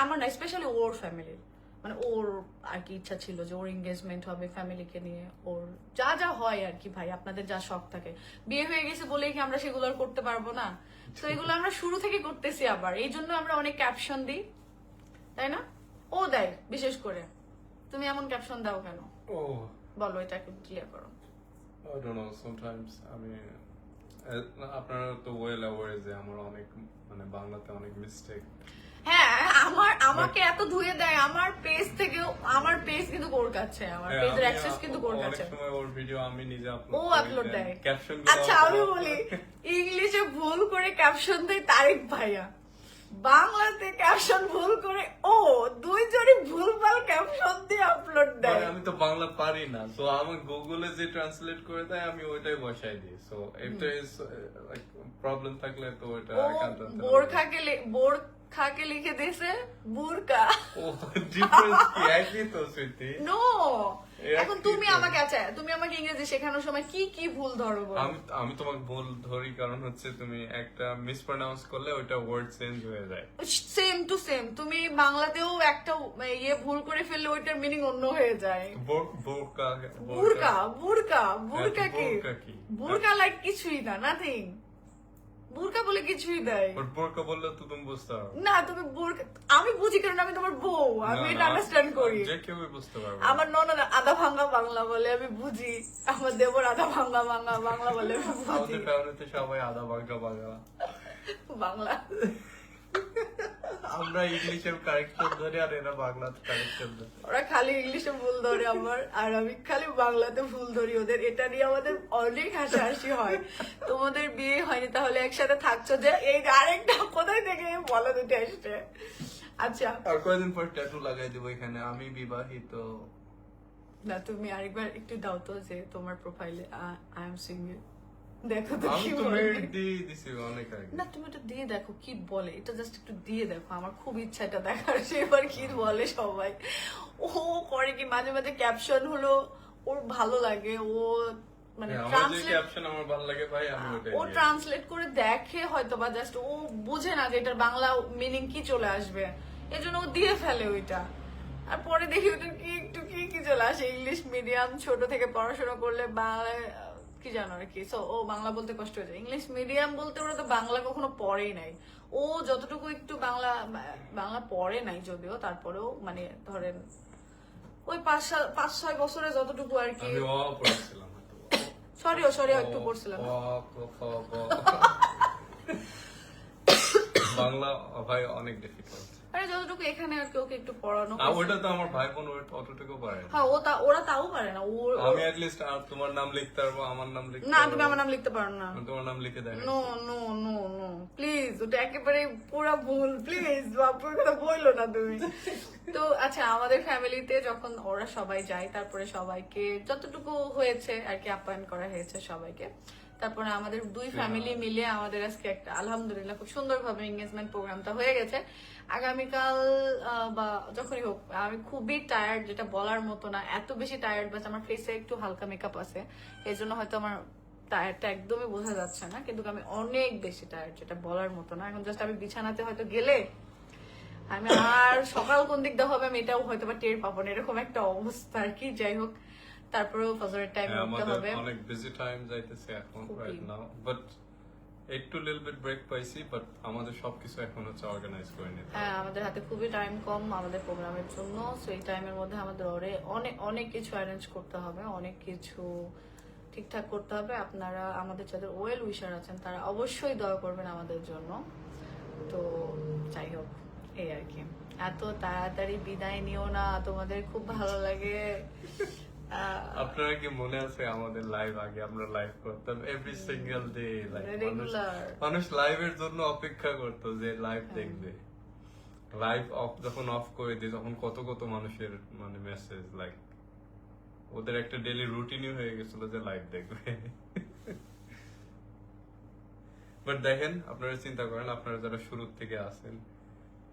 S2: আমার না, স্পেশালি ওর ফ্যামিলির, মানে ওর আর কি ইচ্ছা ছিল যে ওর এঙ্গেজমেন্ট হবে ফ্যামিলিকে নিয়ে, ওর যা যা হয় আর কি ভাই, আপনাদের যা শখ থাকে, বিয়ে হয়ে গেছে বলেই কি আমরা সেগুলো আর করতে পারবো না? তো এগুলো আমরা শুরু থেকে করতেছি, আবার এই জন্য আমরা অনেক ক্যাপশন দিই, তাই না? ও দেয় বিশেষ করে। তুমি এমন ক্যাপশন দাও কেন? বলো, এটা একটু ক্লিয়ার করো।
S1: I don't know, sometimes আমি আপনারা তো ওয়েল অ্যাওয়ার যে আমার অনেক, মানে বাংলাতে অনেক মিস্টেক।
S2: হ্যাঁ, আমাকে এত ধুয়ে দেয় আমার পেজ থেকে, আমার পেজ কিন্তু ওর কাছে, আমার পেজের অ্যাক্সেস কিন্তু ওর কাছে।
S1: অনেক সময় ওর ভিডিও আমি নিজে
S2: আপলোড দেয়,
S1: ক্যাপশন।
S2: আচ্ছা আমি বলি, ইংলিশে ভুল করে ক্যাপশন দেয় তারিক ভাইয়া, বাংলাতে ক্যাপশন ভুল করে ও, দুইজনই ভুলভাল ক্যাপশন দিয়ে আপলোড দেয়।
S1: আমি তো বাংলা পারি না, সো আমি গুগলে যে ট্রান্সলেট করে দেয় আমি ওইটাই বসাই দিই। সো এটা ইজ প্রবলেম থাকলে তো ওটা
S2: বোরখাকে লিখে দিয়েছে বুরকা।
S1: ও ডিফারেন্স কি? একই তো স্মৃতি।
S2: নো, এখন তুমি আমাকে, আচ্ছা তুমি আমাকে ইংরেজি শেখানোর সময় কি কি ভুল ধরো?
S1: আমি তোমাকে ভুল ধরি কারণ হচ্ছে তুমি একটা মিসপ্রনাউন্স করলে ওইটা ওয়ার্ড চেঞ্জ হয়ে যায়।
S2: সেম টু সেম, তুমি বাংলাতেও একটা ইয়ে ভুল করে ফেললে ওইটার মিনিং অন্য হয়ে যায়। বুরকা কি? বুরকা লাইক কিছুই না, নাথিং। বুরকা বলে কিছুই দেয়,
S1: বোরকা বললে তো তুমি বুঝতে পারো
S2: না। তুমি বুরকা, আমি বুঝি কারণ আমি তোমার বউ, আমি এটা আন্ডারস্ট্যান্ড করি।
S1: যে কেউ বুঝতে পারবে।
S2: আমার ননদ আধা ভাঙা বাংলা বলে আমি বুঝি, আমার দেবর আধা ভাঙা বাংলা বলে আমি বুঝি।
S1: আমাদের ফ্যামিলিতে সবাই আধা ভাঙা বাংলা। আমরা ইংলিশের কারেকশন ধরে আর এরা বাংলাতে কারেকশন ধরে।
S2: ওরা খালি ইংলিশে ভুল ধরে আমার, আর আমি খালি বাংলাতে ভুল ধরি ওদের। এটা নিয়ে আমাদের অনেক হাসাহাসি হয়। তোমাদের বিয়ে হয়নি তাহলে একসাথে থাকছো যে, এই আরেকটা কোথায় থেকে বলা দুটো আসছে। আচ্ছা
S1: আর কয়দিন পর ট্যাটু লাগাই দেবো এখানে, আমি বিবাহিত।
S2: না তুমি আরেকবার একটু দাও তো যে তোমার প্রোফাইলে আই এম সিঙ্গেল, দেখো তো
S1: আমি
S2: কি
S1: তো
S2: বলে।
S1: মেরিট দিয়ে দিছি অনেক আগে।
S2: না তুমি এটা দিয়ে দেখো কি বলে, এটা জাস্ট একটু দিয়ে দেখো, আমার খুব ইচ্ছা এটা দেখার সে এবার কি বলে সবাই। ও করে কি মাঝে মাঝে ক্যাপশন হলো ওর ভালো লাগে, ও মানে
S1: হ্যাঁ, আমার যে
S2: ট্রান্সলেট,
S1: ক্যাপশন আমার ভালো লাগে ভাই, আমি ওটাই
S2: ও
S1: দিয়ে
S2: ট্রান্সলেট করে দেখে হয়তো বা জাস্ট ও বুঝে না যে এটার বাংলা মিনিং কি চলে আসবে, এজন্য ও দিয়ে ফেলে ওইটা। আর পরে দেখি ওটা কি একটু কি চলে আসে, ইংলিশ মিডিয়াম ছোট থেকে পড়াশোনা করলে বাংলায় কি জানো আর কি, সো ও বাংলা বলতে কষ্ট হয়ে যায়। ইংলিশ মিডিয়াম বলতে ওরা তো বাংলা কখনো পড়েই নাই, ও যতটুকু একটু বাংলা পড়ে নাই যদিও, তারপরেও মানে ধরেন ওই 5-6 বছরে যতটুকু আর কি।
S1: আমি পড়েছিলাম হয়তো।
S2: সরিও একটু পড়ছিলাম।
S1: অ, ক, খ, গ। বাংলা ভাই অনেক ডিফিকাল্ট।
S2: আরে যতটুকু এখানে আর কি ওকে একটু পড়ানো
S1: আর
S2: হয়েছে।
S1: ওটা তো আমার ভাই বোন অতটুকু পারে না।
S2: হ্যাঁ ওরা তাও পারে না।
S1: আমি অ্যাটলিস্ট তোমার নাম লিখতে পারবো, আমার নাম লিখতে
S2: না
S1: পারবো।
S2: তুমি আমার নাম লিখতে পারো না।
S1: আমি তোমার নাম লিখে দেয়
S2: no no no no please, ওটা একেবারে পুরা ভুল, প্লিজ বাপুর কথা বললো না তুমি। তো আচ্ছা আমাদের ফ্যামিলিতে যখন ওরা সবাই যায়, তারপরে সবাইকে যতটুকু হয়েছে আর কি আপ্যায়ন করা হয়েছে সবাইকে। তারপরে আমাদের দুই ফ্যামিলি মিলে আমাদের আজকে একটা আলহামদুলিল্লাহ খুব সুন্দরভাবে এঙ্গেজমেন্ট প্রোগ্রামটা হয়ে গেছে। আগামীকাল বা যখনই হোক, আমি খুবই টায়ার্ড, যেটা বলার মতো না, এত বেশি টায়ার্ড। বাস আমার ফেসে একটু হালকা মেকআপ আছে, এই জন্য হয়তো আমার টায়ার্ডটা একদমই বোঝা যাচ্ছে না, কিন্তু আমি অনেক বেশি টায়ার্ড, যেটা বলার মতো না। এখন জাস্ট আমি বিছানাতে হয়তো গেলে আমি আর সকাল কোন দিক দিয়ে হবে আমি এটাও হয়তো বা টের পাবো না, এরকম একটা অবস্থা আর কি। যাই হোক, তারপরেও ফজরের টাইম উঠতে
S1: আমাদের
S2: হবে।
S1: অনেক বিজি টাইম যাইতেছে এখন
S2: খুবই।
S1: রাইট নাও, বাট একটু লিটল বিট ব্রেক পাইছি, বাট আমাদের সবকিছু এখন হচ্ছে অর্গানাইজ করে নিতে হবে।
S2: হ্যাঁ আমাদের হাতে খুবই টাইম কম আমাদের প্রোগ্রামের জন্য, সো এই টাইমের মধ্যে আমাদের অনেক অনেক কিছু অ্যারেঞ্জ করতে হবে, অনেক কিছু ঠিকঠাক করতে হবে। আপনারা আমাদের যাদের ওয়েল উইশার আছেন তারা অবশ্যই দয়া করবেন আমাদের জন্য। তো যাই হোক এই আর কি, এত তাড়াতাড়ি বিদায় নিও না, তোমাদের খুব ভালো লাগে।
S1: আপনারা কি মনে আছে আমাদের লাইভ আগে আমরা লাইভ করতাম এভরি সিঙ্গেল ডে,
S2: রেগুলার
S1: মানুষ লাইভের জন্য অপেক্ষা করতো যে লাইভ দেখবে। লাইভ যখন অফ করে দিই তখন কত কত মানুষের মানে মেসেজ, লাইক ওদের একটা ডেইলি রুটিনই হয়ে গেছিল যে লাইভ দেখবে। বাট দেখেন, আপনারা চিন্তা করেন, আপনারা যারা শুরু থেকে আছেন,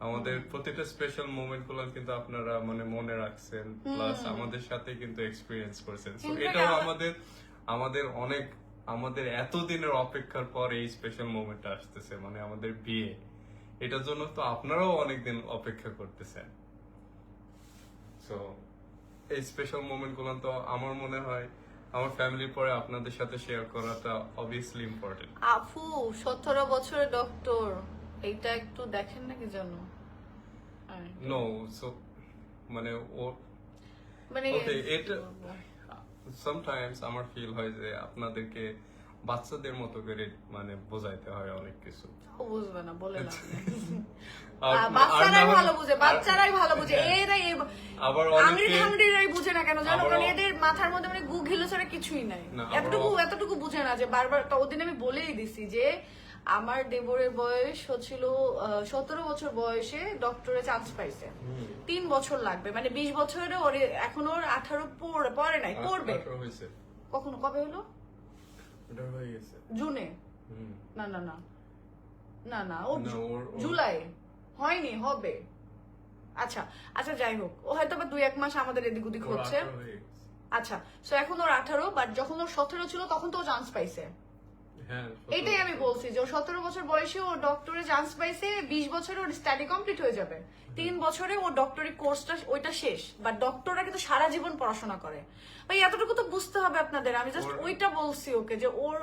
S1: আমাদের প্রতিটা স্পেশাল মোমেন্ট গুলো কিন্তু আপনারা মানে মনে রাখছেন, প্লাস আমাদের সাথে কিন্তু এক্সপিরিয়েন্স করছেন। So এটাও আমাদের অনেক, আমাদের এতদিনের অপেক্ষার পর এই স্পেশাল মোমেন্টটা আসতেছে, মানে আমাদের বিয়ে। এটার জন্য তো আপনারাও অনেকদিন অপেক্ষা করতেছেন। সো এই স্পেশাল মোমেন্ট গুলো তো আমার মনে হয় আমার ফ্যামিলির পরে আপনাদের সাথে শেয়ার করাটা অবভিয়াসলি ইম্পর্টেন্ট।
S2: আপু 17 বছরের ডক্টর, এইটা একটু দেখেন নাকি জানো?
S1: নো, সো মানে ও
S2: মানে
S1: ওকে, এটা সামটাইমস আমার ফিল হয় যে আপনাদেরকে বাচ্চাদের মতো করে মানে বোঝাইতে হয় অনেক কিছু।
S2: ও বুঝবে না, বলে না।
S1: আর-
S2: বাচ্চারাই
S1: আর না-
S2: ভালো বুঝে, বাচ্চারাই ভালো বুঝে,
S1: হ্যাঁ।
S2: এরাই
S1: আবার
S2: আংরি
S1: অনেকে
S2: ঠাংরিরাই বুঝে না কেন জানো?
S1: আবার-
S2: কারণ এদের মাথার মধ্যে মানে গুগিলো ছাড়া কিছুই নাই।
S1: না, আবার-
S2: এতটুকু বুঝে না যে বারবার তো ওদিন আমি বলেই দিছি যে আমার দেবরের বয়স হচ্ছিল 17 বছর বয়সে ডক্টরে চান্স পাইছে। 3 বছর লাগবে, মানে 20 বছরে ওর এখন ওর 18 পরে নাই, পড়বে।
S1: 18 হয়েছে,
S2: কখনো কবে হলো?
S1: এটা হয়ে গেছে।
S2: জুনে?
S1: হুম।
S2: না না না না না ও
S1: না, ওর-
S2: জুলাই হয়নি, হবে। আচ্ছা আচ্ছা যাই হোক, ও হয়তো বা 2-1 মাস আমাদের এদিক ওদিক
S1: ওর
S2: হচ্ছে।
S1: 18 হয়ে গেছে।
S2: আচ্ছা, সো এখন ওর 18, বাট যখন ওর 17 ছিল তখন তো ও চান্স পাইছে।
S1: হ্যাঁ,
S2: এটাই আমি বলছি যে ও 17 বছর বয়সে ও ডক্টরে চান্স পাইছে, 20 বছরে ওর স্টাডি কমপ্লিট হয়ে যাবে, 3 বছরে ও ডক্টরি কোর্সটা ওইটা শেষ। বাট ডক্টররা কিন্তু সারা জীবন পড়াশোনা করে ভাই, এতটুকু তো বুঝতে হবে আপনাদের। আমি জাস্ট ওইটা বলছি ওকে যে ওর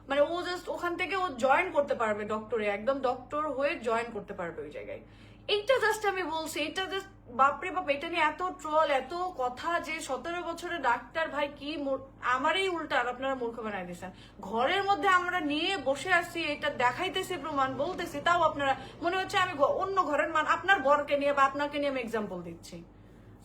S2: মানে ও জাস্ট ওখান থেকে ও জয়েন করতে পারবে ডক্টরে, একদম ডক্টর হয়ে জয়েন করতে পারবে ওই জায়গায়। এইটা জাস্ট আমি বলছি, এটা জাস্ট বাপরে বাপ, এটা নিয়ে এত ট্রল, এত কথা, যে 17 বছরের ডাক্তার ভাই কি আমারই উল্টা আপনারা মূর্খ বানাই দিয়েছেন। ঘরের মধ্যে আমরা নিয়ে বসে আছি, এটা দেখাইতেছি, প্রমাণ বলতেছি, তাও আপনারা মনে হচ্ছে আমি অন্য ঘরের আপনার বরকে নিয়ে বা আপনাকে নিয়ে আমি এক্সাম্পল দিচ্ছি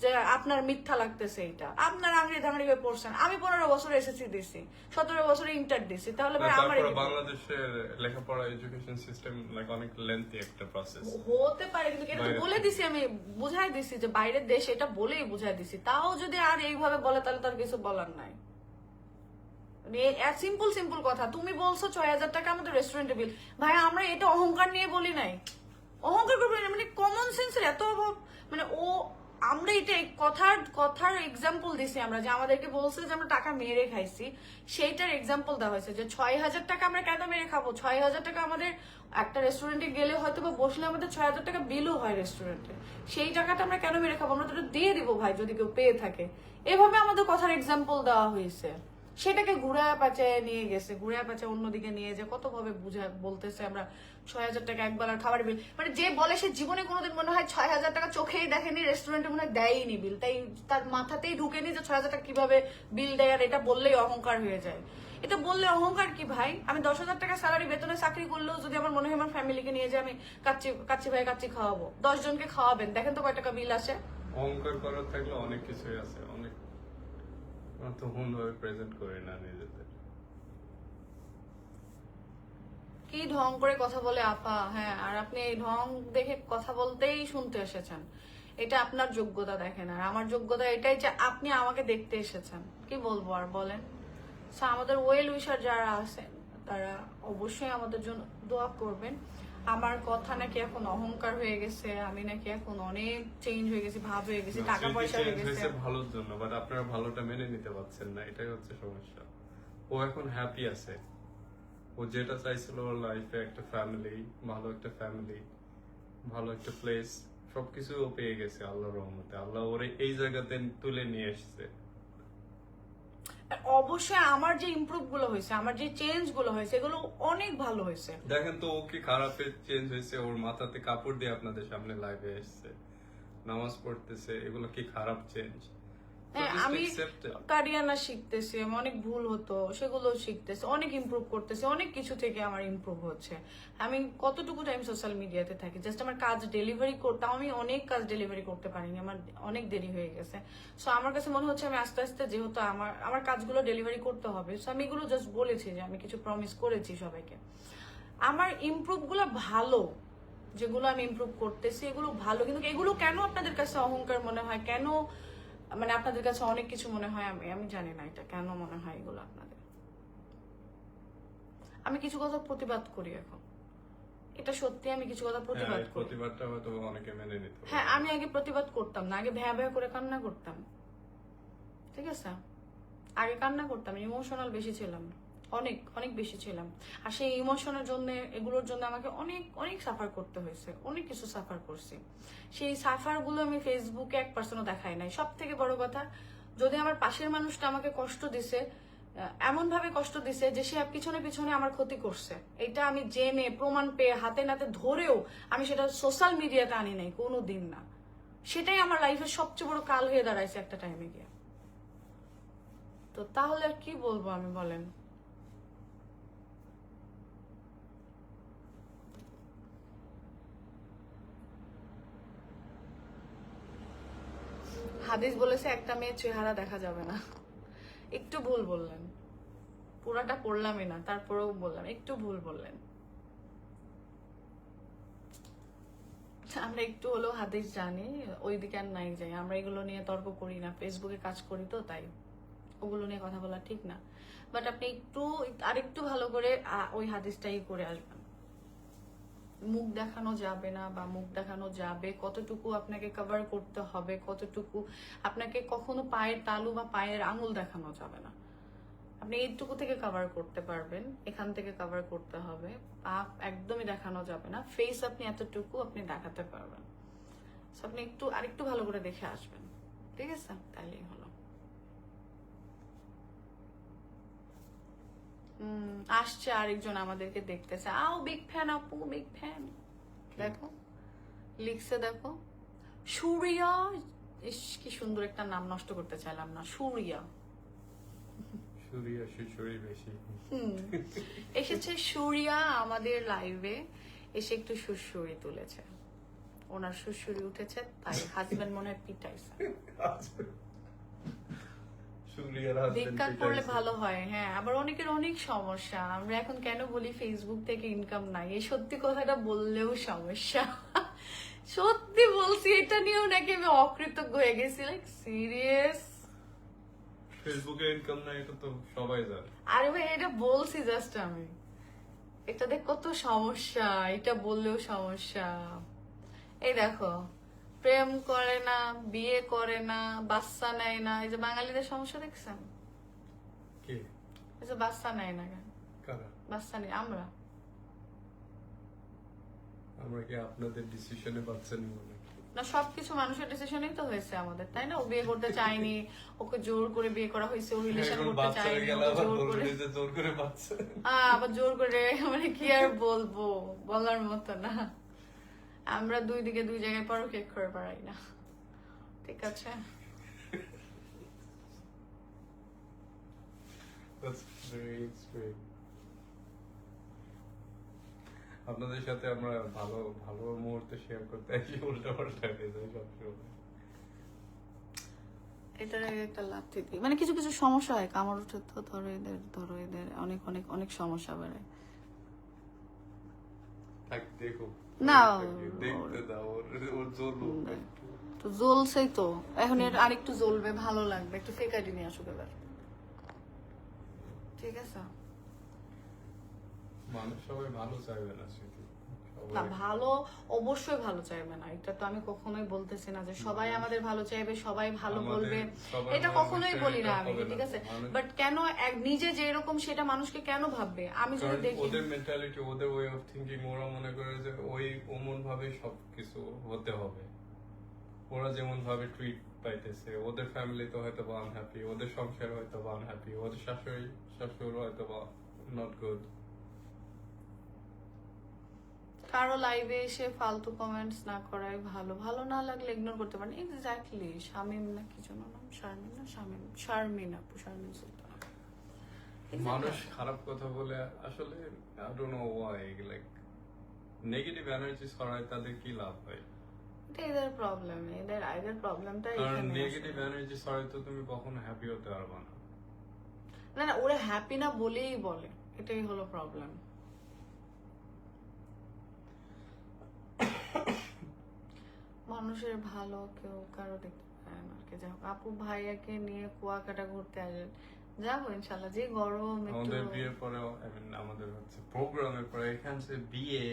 S2: যে আপনার মিথ্যা লাগতেছে। এটা আপনার আংড়ি ধাংড়ি হয়ে পড়ছেন। আমি 15 বছর এসএসসি দিছি, 17 বছরে ইন্টার দিছি, তাহলে ভাই আমার
S1: তারপরে বাংলাদেশের লেখাপড়া এডুকেশন সিস্টেম লাইক অনেক লেন্থি একটা প্রসেস
S2: হতে পারে, কিন্তু এটা তো বলে দিছি, আমি বুঝাই দিছি যে বাইরের দেশ, এটা বলেই বুঝাই দিছি। তাও যদি আর এইভাবে বলে তাহলে তার কিছু বলার নাই। সিম্পল সিম্পল কথা, তুমি বলছো 6,000 টাকা আমাদের রেস্টুরেন্টে বিল, ভাই আমরা এটা অহংকার নিয়ে বলি নাই, অহংকার করবো না, মানে কমন সেন্সের এত অভাব। মানে আমরা এটা কথার এক্সাম্পল দিছি আমরা, যে আমাদেরকে বলছে যে আমরা টাকা মেরে খাইছি, সেইটার এক্সাম্পল দেওয়া হয়েছে যে 6,000 টাকা আমরা কেন মেরে খাবো। 6,000 টাকা আমাদের একটা রেস্টুরেন্টে গেলে হয়তো বা বসলে আমাদের 6,000 টাকা বিলও হয় রেস্টুরেন্টে, সেই টাকাটা আমরা কেন মেরে খাবো, আমরা তো দিয়ে দিব ভাই যদি কেউ পেয়ে থাকে। এভাবে আমাদের কথার এক্সাম্পল দেওয়া হয়েছে, সেটাকে ঘুরায় পাচায় নিয়ে গেছে, ঘুরায় পাচায় অন্যদিকে নিয়ে যে কত ভাবে বলতেছে আমরা 6,000 টাকা একবেলার খাবার বিল। মানে যে বলে সে জীবনে কোনোদিন মনে হয় 6,000 টাকা চোখেই দেখেনি, রেস্টুরেন্টে মনে হয় দেয়নি বিল, তাই তার মাথাতেই ঢুকেনি যে 6,000 টাকা কিভাবে বিল দেয়, আর এটা বললেই অহংকার হয়ে যায়। এটা বললে অহংকার কি ভাই? আমি 10,000 টাকা স্যালারি বেতনে চাকরি করলেও যদি আমার মনে হয় আমার ফ্যামিলিকে নিয়ে যে আমি কাচ্চি ভাই কাচ্চি খাওয়াবো, 10 জনকে খাওয়াবেন, দেখেন তো কয় টাকা বিল আসে।
S1: অহংকার করার থাকলে অনেক কিছুই আছে, অনেক তো ভাবে প্রেজেন্ট করে না নিজেদের।
S2: কি ঢং করে কথা বলে আপা। হ্যাঁ, আর আপনি এই ঢং দেখে কথা বলতেই শুনতে এসেছেন, এটা আপনার যোগ্যতা দেখেন। আর আমার যোগ্যতা এটাই যে আপনি আমাকে দেখতে এসেছেন, কি বলবো আর বলেন। আমাদের ওয়েল উইশার যারা আছেন তারা অবশ্যই আমাদের জন্য দোয়া করবেন। আমার কথা নাকি এখন অহংকার হয়ে গেছে, আমি নাকি এখন অনেক চেঞ্জ হয়ে গেছি, ভাব হয়ে গেছি, টাকা পয়সা হয়ে গেছে।
S1: ভালোর জন্য, বাট আপনারা ভালোটা মেনে নিতে পারছেন না, এটাই হচ্ছে সমস্যা। ও এখন হ্যাপি আছে, ও যেটা চাইছিল ওর লাইফে, একটা ফ্যামিলি, ভালো একটা ফ্যামিলি, ভালো একটা প্লেস, সবকিছু ও পেয়ে গেছে আল্লাহর রহমতে। আল্লাহ ওরে এই জায়গাতে তুলে নিয়ে এসেছে।
S2: অবশ্যই আমার যে ইমপ্রুভ গুলো হয়েছে, আমার যে চেঞ্জ গুলো হয়েছে, এগুলো অনেক ভালো হয়েছে।
S1: দেখেন তো ও কি খারাপে চেঞ্জ হয়েছে? ওর মাথাতে কাপড় দিয়ে আপনাদের সামনে লাইভে এসেছে, নামাজ পড়তেছে, এগুলো কি খারাপ চেঞ্জ?
S2: হ্যাঁ, আমি কারিয়ানা শিখতেছি, আমি অনেক ভুল হতো সেগুলো শিখতেছি, অনেক ইমপ্রুভ করতেছি, অনেক কিছু থেকে আমার ইমপ্রুভ হচ্ছে। আমি কতটুকু টাইম সোশ্যাল মিডিয়াতে থাকি, জাস্ট আমার কাজ ডেলিভারি করতাম, আমি অনেক কাজ ডেলিভারি করতে পারিনি, আমার অনেক দেরি হয়ে গেছে। সো আমার কাছে মনে হচ্ছে আমি আস্তে আস্তে, যেহেতু আমার কাজগুলো ডেলিভারি করতে হবে, সো আমি এগুলো জাস্ট বলেছি যে আমি কিছু প্রমিস করেছি সবাইকে। আমার ইমপ্রুভ গুলো ভালো, যেগুলো আমি ইমপ্রুভ করতেছি এগুলো ভালো, কিন্তু এগুলো কেন আপনাদের কাছে অহংকার মনে হয়, কেন মানে আপনাদের কাছে অনেক কিছু মনে হয়, আমি জানি না এটা কেন মনে হয় এগুলো আপনাদের। আমি কিছু কথা প্রতিবাদ করি এখন, এটা সত্যি, আমি কিছু কথা প্রতিবাদ করি।
S1: প্রতিবাদটা হয়তো অনেকে মেনে নিত।
S2: হ্যাঁ, আমি আগে প্রতিবাদ করতাম না, আগে ভ্যা ভ্যা করে কান্না করতাম, ঠিক আছে, আগে কান্না করতাম, ইমোশনাল বেশি ছিলাম, অনেক অনেক বেশি ছিলাম। আর সেই ইমোশনের জন্য, এগুলোর জন্য আমাকে অনেক অনেক সাফার করতে হয়েছে, অনেক কিছু সাফার করছি। সেই সাফার গুলো আমি ফেসবুকে 1% দেখাই নাই। সব থেকে বড় কথা, যদি আমার পাশের মানুষটা আমাকে কষ্ট দিছে, এমন ভাবে কষ্ট দিছে যে সে পিছনে পিছনে আমার ক্ষতি করছে, এটা আমি জেনে প্রমাণ পেয়ে হাতে নাতে ধরেও আমি সেটা সোশ্যাল মিডিয়াতে আনি নাই কোনো দিন না। সেটাই আমার লাইফের সবচেয়ে বড় কাল হয়ে দাঁড়াইছে একটা টাইমে গিয়ে। তো তাহলে আর কি বলবো আমি, বলেন। হাদিস বলেছে একটা মেয়ের চেহারা দেখা যাবে না, একটু ভুল বললেন, পুরাটা পড়লামই না, তারপরেও বললাম একটু ভুল বললেন। আমরা একটু হলেও হাদিস জানি, ওইদিকে আর নাই যাই, আমরা এগুলো নিয়ে তর্ক করি না, ফেসবুকে কাজ করি তো তাই ওগুলো নিয়ে কথা বলা ঠিক না। বাট আপনি একটু আরেকটু ভালো করে ওই হাদিসটাই করে আসবেন। মুখ দেখানো যাবে না, বা মুখ দেখানো যাবে, কতটুকু আপনাকে কভার করতে হবে, কতটুকু আপনাকে কখনো পায়ের তালু বা পায়ের আঙুল দেখানো যাবে না। আপনি এইটুকু থেকে কভার করতে পারবেন, এখান থেকে কভার করতে হবে, পা একদমই দেখানো যাবে না, ফেস আপনি এতটুকু আপনি দেখাতে পারবেন। আপনি একটু আরেকটু ভালো করে দেখে আসবেন, ঠিক আছে, তাইলেই হলো। আসছে আরেকজন আমাদেরকে দেখতেছে, আও বিগ ফ্যান আপু, বিগ ফ্যান, দেখো লিখছে দেখো, সুরিয়া। ইস, কি সুন্দর একটা নাম, নষ্ট করতে চাইলাম না, সুরিয়া।
S1: সুরিয়া শিশুরি বেশি।
S2: এসেছে সুরিয়া আমাদের লাইভে, এসে একটু সুরসুরি তুলেছে, ওনার সুরসুরি উঠেছে, তাই হাজবেন্ড মনে হয় পিটাইছে।
S1: সুরিয়ার
S2: ভিক্ষা করলে ভালো হয়। হ্যাঁ, আবার অনেকের অনেক সমস্যা। আমরা এখন কেন বলি ফেসবুক থেকে ইনকাম নাই, এই সত্যি কথাটা বললেও সমস্যা। সত্যি বলছি, এটা নিয়েও নাকি আমি অকৃতজ্ঞ হয়ে গেছি, লাইক সিরিয়াস।
S1: ফেসবুকে ইনকাম নাই এটা তো সবাই জানে।
S2: আরে ভাই, এটা বলছি জাস্ট আমি, এটা দেখ কত সমস্যা, এটা বললেও সমস্যা। এই দেখো, প্রেম করে না, বিয়ে করে না, বাচ্চা নেয় না, এই যে বাঙালিদের সমস্যা দেখছেন,
S1: কি
S2: এই যে বাচ্চা নেয় না কেন,
S1: কারা?
S2: বাচ্চা নেই আমরা।
S1: আমরা কি আপনাদের ডিসিশনে বাচ্চা নিব নাকি?
S2: না, সবকিছু মানুষের ডিসিশনেই তো হয়েছে আমাদের, তাই না? ও বিয়ে করতে চায়নি, ওকে জোর করে বিয়ে করা হয়েছে, ও রিলেশন
S1: এখন
S2: করতে
S1: বাচ্চা হয়ে
S2: চায়নি,
S1: গেলে
S2: ওকে
S1: আবার
S2: জোর করে,
S1: বলবেন যে জোর করে বাচ্চা।
S2: আবার জোর করে, মানে কি আর বলবো, বলার মতো না। আমরা দুই দিকে দুই জায়গায় পরকে করে পারাই না, ঠিক আছে?
S1: That's very extreme. আপনাদের সাথে আমরা ভালো ভালো মুহূর্তে শেয়ার করতে আসি, উল্টা পাল্টা হয়ে যায় সবসময়।
S2: এটার একটা লাথি দিই, মানে কিছু কিছু সমস্যা হয়, কামড় উঠে তো ধরো এদের অনেক অনেক অনেক সমস্যা বেড়ে।
S1: থাক, দেখো
S2: না,
S1: দেখতে দাও, ওর জ্বলুক একটু।
S2: তো জ্বলছেই তো, এখন এর আরেকটু জ্বলবে, ভালো লাগবে, একটু ফেক আইডি নিয়ে আসুক এবার, ঠিক আছে?
S1: মানুষ সবাই ভালো চাইবে না স্মৃতি,
S2: না, ভালো অবশ্যই ভালো চাইবে না, এটা তো আমি কখনোই বলতেছি না যে সবাই আমাদের ভালো চাইবে, সবাই ভালো
S1: আমাদের
S2: বলবে,
S1: সবার
S2: এটা কখনোই
S1: মানুষের
S2: বলি না
S1: এটা
S2: আমি,
S1: হবে না।
S2: ঠিক আছে?
S1: মানুষ-
S2: বাট কেন নিজে যেরকম সেটা মানুষকে কেন ভাববে? আমি যদি
S1: কারণ
S2: দেখি
S1: ওদের মেন্টালিটি, ওদের ওয়ে অফ থিঙ্কিং, ওরা মনে করে যে ওই ওমন ভাবে সবকিছু হতে হবে, ওরা যেমন ভাবে ট্রিট পাইতেছে, ওদের ফ্যামিলিতে হয়তো বা আনহ্যাপি, ওদের সংসার হয়তো বা আনহ্যাপি, ওদের শাশুড়ি শ্বশুর হয়তো বা নট গুড।
S2: কারো লাইভে এসে ফালতু কমেন্টস না করাই ভালো, ভালো না লাগলে ইগনোর করতে পারেন। এক্স্যাক্টলি, শামিম না কি যেন নাম, শারমিন না শামিম, শারমিন আপু, শারমিন সুলতান।
S1: মানুষ খারাপ কথা বলে আসলে I don't know Y, like negative energy ছড়ায়, তাদের কি লাভ হয়?
S2: এটা এদের প্রবলেম, এদের প্রবলেমটা
S1: কারণ
S2: এখানে
S1: নেগেটিভ এনার্জি ছড়ায় তো তুমি কখনো হ্যাপি হতে পারবে না।
S2: না না, ওরা হ্যাপি না বলেই বলে, এটাই হলো প্রবলেম। মানুষের ভালো কেউ কারো দেখতে পায় না, আর কি। যাই হোক, আপু ভাইয়াকে নিয়ে কুয়াকাটা ঘুরতে আসবেন, যাবো ইনশাল্লাহ। যে গরম, একটু
S1: আমাদের বিয়ের পরে, আই মিন আমাদের হচ্ছে প্রোগ্রামের পরে, এখানে যে বিয়ে,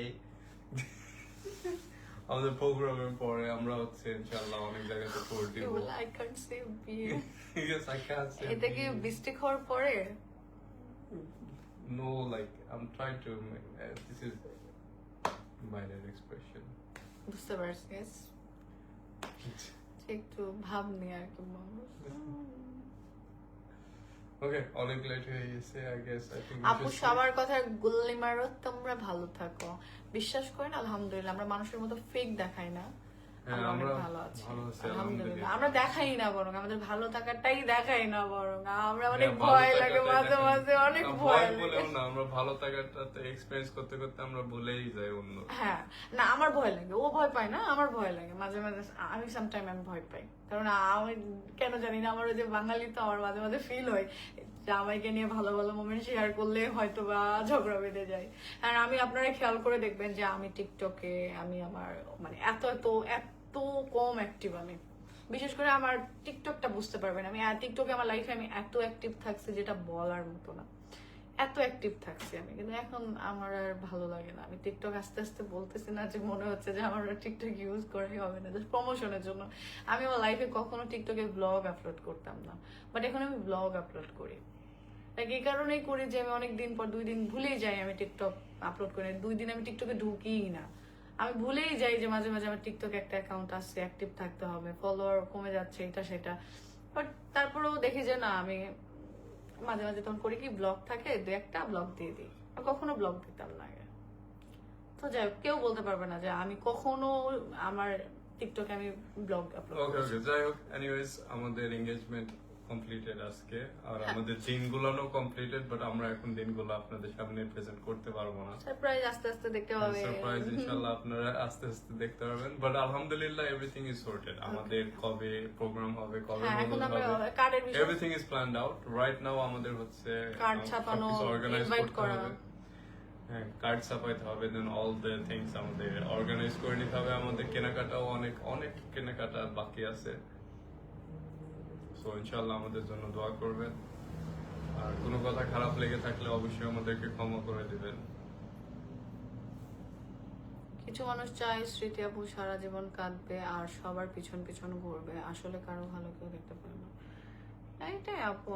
S1: আমাদের প্রোগ্রামের পরে আমরা হচ্ছে ইনশাআল্লাহ অনেক জায়গাতে ট্যুর দিব।
S2: I can't say বিয়ে।
S1: Yes, I can't say
S2: এটা কি
S1: বিয়ে।
S2: বৃষ্টি খাওয়ার পরে?
S1: No, like I'm trying to make, this is minor expression.
S2: বুঝতে পারছি, yes। একটু ভাব নিয়ে আর কি মানুষ।
S1: Okay, অনেক লেট হয়ে গেছে, I guess I think we
S2: আপু
S1: should
S2: সবার কথা গুল্লি মারো, তোমরা ভালো থাকো, বিশ্বাস করেন। আলহামদুলিল্লাহ, আমরা মানুষের মতো ফেক দেখাই না,
S1: হ্যাঁ,
S2: আমরা অনেক
S1: আমরা
S2: ভালো আছি,
S1: ভালো আছি,
S2: আলহামদুলিল্লাহ।
S1: আলহামদুলিল্লাহ।
S2: আমরা দেখাই না, বরং আমাদের ভালো থাকাটাই দেখাই না, বরং আমরা অনেক
S1: হ্যাঁ,
S2: ভয়
S1: ভালো
S2: লাগে
S1: থাকাটাই
S2: মাঝে
S1: দেখেন।
S2: মাঝে, অনেক
S1: না,
S2: ভয়
S1: বলেও
S2: লাগে।
S1: না, আমরা ভালো থাকাটা এক্সপেরিয়েন্স করতে করতে আমরা ভুলেই যাই অন্য।
S2: হ্যাঁ, না আমার ভয় লাগে, ও ভয় পায় না, আমার ভয় লাগে মাঝে মাঝে। আমি সামটাইম আমি ভয় পাই, কারণ আমি কেন জানি না, আমার ওই যে বাঙালি তো, আমার মাঝে মাঝে ফিল হয় জামাইকে নিয়ে ভালো ভালো মোমেন্ট শেয়ার করলে হয়তো বা ঝগড়া বেঁধে যায়। আর আমি, আপনারা খেয়াল করে দেখবেন যে আমি টিকটকে, আমি আমার মানে এত এত এত কম অ্যাক্টিভ আমি, বিশেষ করে আমার টিকটকটা বুঝতে পারবেন। আমি টিকটকে আমার লাইফে আমি এত অ্যাক্টিভ থাকছি যেটা বলার মতো না, এত অ্যাক্টিভ থাকছি আমি, কিন্তু এখন আমার আর ভালো লাগে না। আমি টিকটক আস্তে আস্তে বলতেছি না যে মনে হচ্ছে যে আমার টিকটক ইউজ করাই হবে না, জাস্ট প্রমোশনের জন্য। আমি আমার লাইফে কখনো টিকটকে ব্লগ আপলোড করতাম না, বাট এখন আমি ব্লগ আপলোড করি। লাইক এই কারণেই করি যে আমি অনেক দিন পর 2 দিন ভুলেই যাই আমি টিকটক আপলোড করি, 2 দিন আমি টিকটকে ঢুকিই না। আমি ভুলেই যাই যে মাঝে মাঝে আমার টিকটকে একটা অ্যাকাউন্ট আছে, অ্যাক্টিভ থাকতে হবে, ফলোয়ার কমে যাচ্ছে, এটা সেটা। বাট তারপরেও দেখি যে না, আমি মাঝে মাঝে তখন করি কি, ব্লগ থাকে 2-1টা ব্লগ দিয়ে দিই, আর কখনো ব্লগ দিতাম না আগে। তো যাই হোক, কেউ বলতে পারবে না যে আমি কখনো আমার টিকটকে আমি ব্লগ আপলোড
S1: ওকে ওকে, যাই হোক, এনিওয়েজ আমাদের এঙ্গেজমেন্ট কমপ্লিটেড আজকে, আর
S2: হ্যাঁ।
S1: আমাদের দিনগুলো কমপ্লিটেড, বাট আমরা এখন দিনগুলো আপনাদের সামনে প্রেজেন্ট করতে পারবো না।
S2: সারপ্রাইজ আস্তে আস্তে দেখতে পাবে।
S1: সারপ্রাইজ ইনশাআল্লাহ আপনারা আস্তে আস্তে দেখতে পারবেন, বাট আলহামদুলিল্লাহ এভরিথিং ইজ সর্টেড। আমাদের কবে প্রোগ্রাম হবে, কবে
S2: হ্যাঁ, এখন
S1: মডেল
S2: আমরা
S1: হবে,
S2: কার্ডের বিষয়,
S1: everything is planned out right now. আমাদের হচ্ছে
S2: কার্ড ছাপানো,
S1: অর্গানাইজ
S2: ইনভাইট
S1: করতে
S2: করা,
S1: হবে। হ্যাঁ, কার্ড ছাপাইতে হবে, দেন অল দ্য থিংস আমাদের অর্গানাইজ করে নিতে হবে। আমাদের কেনাকাটাও অনেক অনেক কেনাকাটা বাকি আছে। সো ইনশাআল্লাহ আমাদের জন্য দোয়া করবেন, আর কোনো কথা খারাপ লেগে থাকলে অবশ্যই আমাদেরকে ক্ষমা করে দিবেন।
S2: কিছু মানুষ চায় স্মৃতি আপু সারা জীবন কাঁদবে আর সবার পিছন পিছন ঘুরবে, আসলে কারো ভালো কেউ দেখতে পারে না। এইটাই আপু,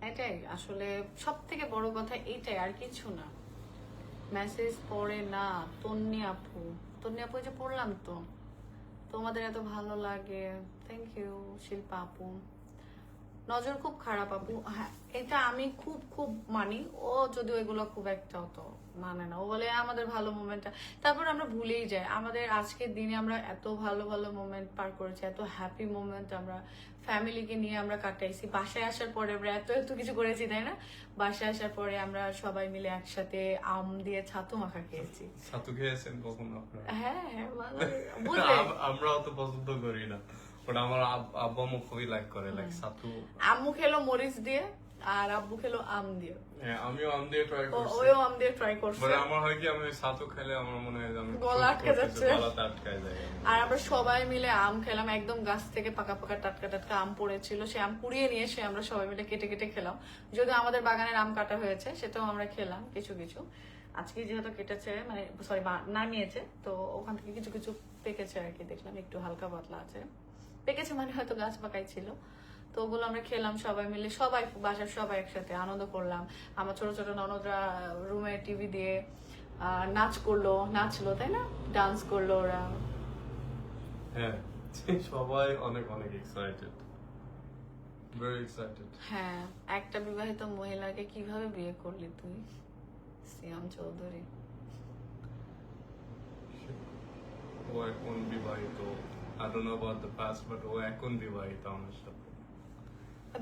S2: এটাই আসলে সব থেকে বড় কথা, এইটাই, আর কিছু না। মেসেজ পড়ে না তন্নি আপু, যে পড়লাম তো, তোমাদের এত ভালো লাগে, থ্যাংক ইউ। শিল্পা আপু, নজর খুব খারাপ আপু, হ্যাঁ এটা আমি খুব খুব মানি। ও যদিও এগুলো খুব একটা অত মানে না, ও বলে আমাদের ভালো মোমেন্টটা, তারপর আমরা ভুলেই যাই আমাদের আজকের দিনে আমরা এত ভালো ভালো মোমেন্ট পার করেছি, এত হ্যাপি মোমেন্ট আমরা ফ্যামিলিকে নিয়ে আমরা কাটাইছি। বাসায় আসার পরে আমরা এত এত কিছু করেছি, তাই না? বাসায় আসার পরে আমরা সবাই মিলে একসাথে আম দিয়ে ছাতু মাখা খেয়েছি।
S1: ছাতু খেয়েছেন কখনো আপনারা?
S2: হ্যাঁ হ্যাঁ, ভালো বুঝলে।
S1: আমরা অত পছন্দ করি না, বাট আমার আব্বু আম্মু খুবই লাইক করে, লাইক ছাতু।
S2: আম্মু খেলো মরিচ দিয়ে আর আব্বু খেলো আম দিয়ে।
S1: হ্যাঁ, আমিও আম দিয়ে ট্রাই করছি,
S2: ওইও আম দিয়ে ট্রাই করছে।
S1: বাট আমার হয় কি, আমি ছাতু খেলে আমার মনে হয় যে আমি
S2: গলা আটকে যাচ্ছে।
S1: গলাতে আটকায় যায়।
S2: আর আমরা সবাই মিলে আম খেলাম, একদম গাছ থেকে পাকা পাকা টাটকা টাটকা আম পড়েছিল, সে আম কুড়িয়ে নিয়ে এসে আমরা সবাই মিলে কেটে কেটে খেলাম। যদিও আমাদের বাগানের আম কাটা হয়েছে, সেটাও আমরা খেলাম কিছু কিছু। আজকে যেহেতু কেটেছে, মানে সরি নামিয়েছে, তো ওখান থেকে কিছু কিছু পেকেছে আর কি, দেখলাম একটু হালকা পাতলা আছে। পেকেছে মানে হয়তো গাছ পাকাই ছিল। তো ওগুলো আমরা খেলাম সবাই মিলে, সবাই বাসার সবাই একসাথে আনন্দ করলাম। আমার ছোট ছোট ননদরা রুমে টিভি দিয়ে নাচলো, তাই না? ডান্স করলো ওরা।
S1: হ্যাঁ, সবাই অনেক অনেক এক্সাইটেড, ভেরি এক্সাইটেড।
S2: হ্যাঁ, একটা বিবাহিত মহিলাকে কিভাবে বিয়ে করলি তুই, সিয়াম চৌধুরী?
S1: ও এখন বিবাহিত, I don't know about the past, but ও এখন বিবাহিত আমার সাথে।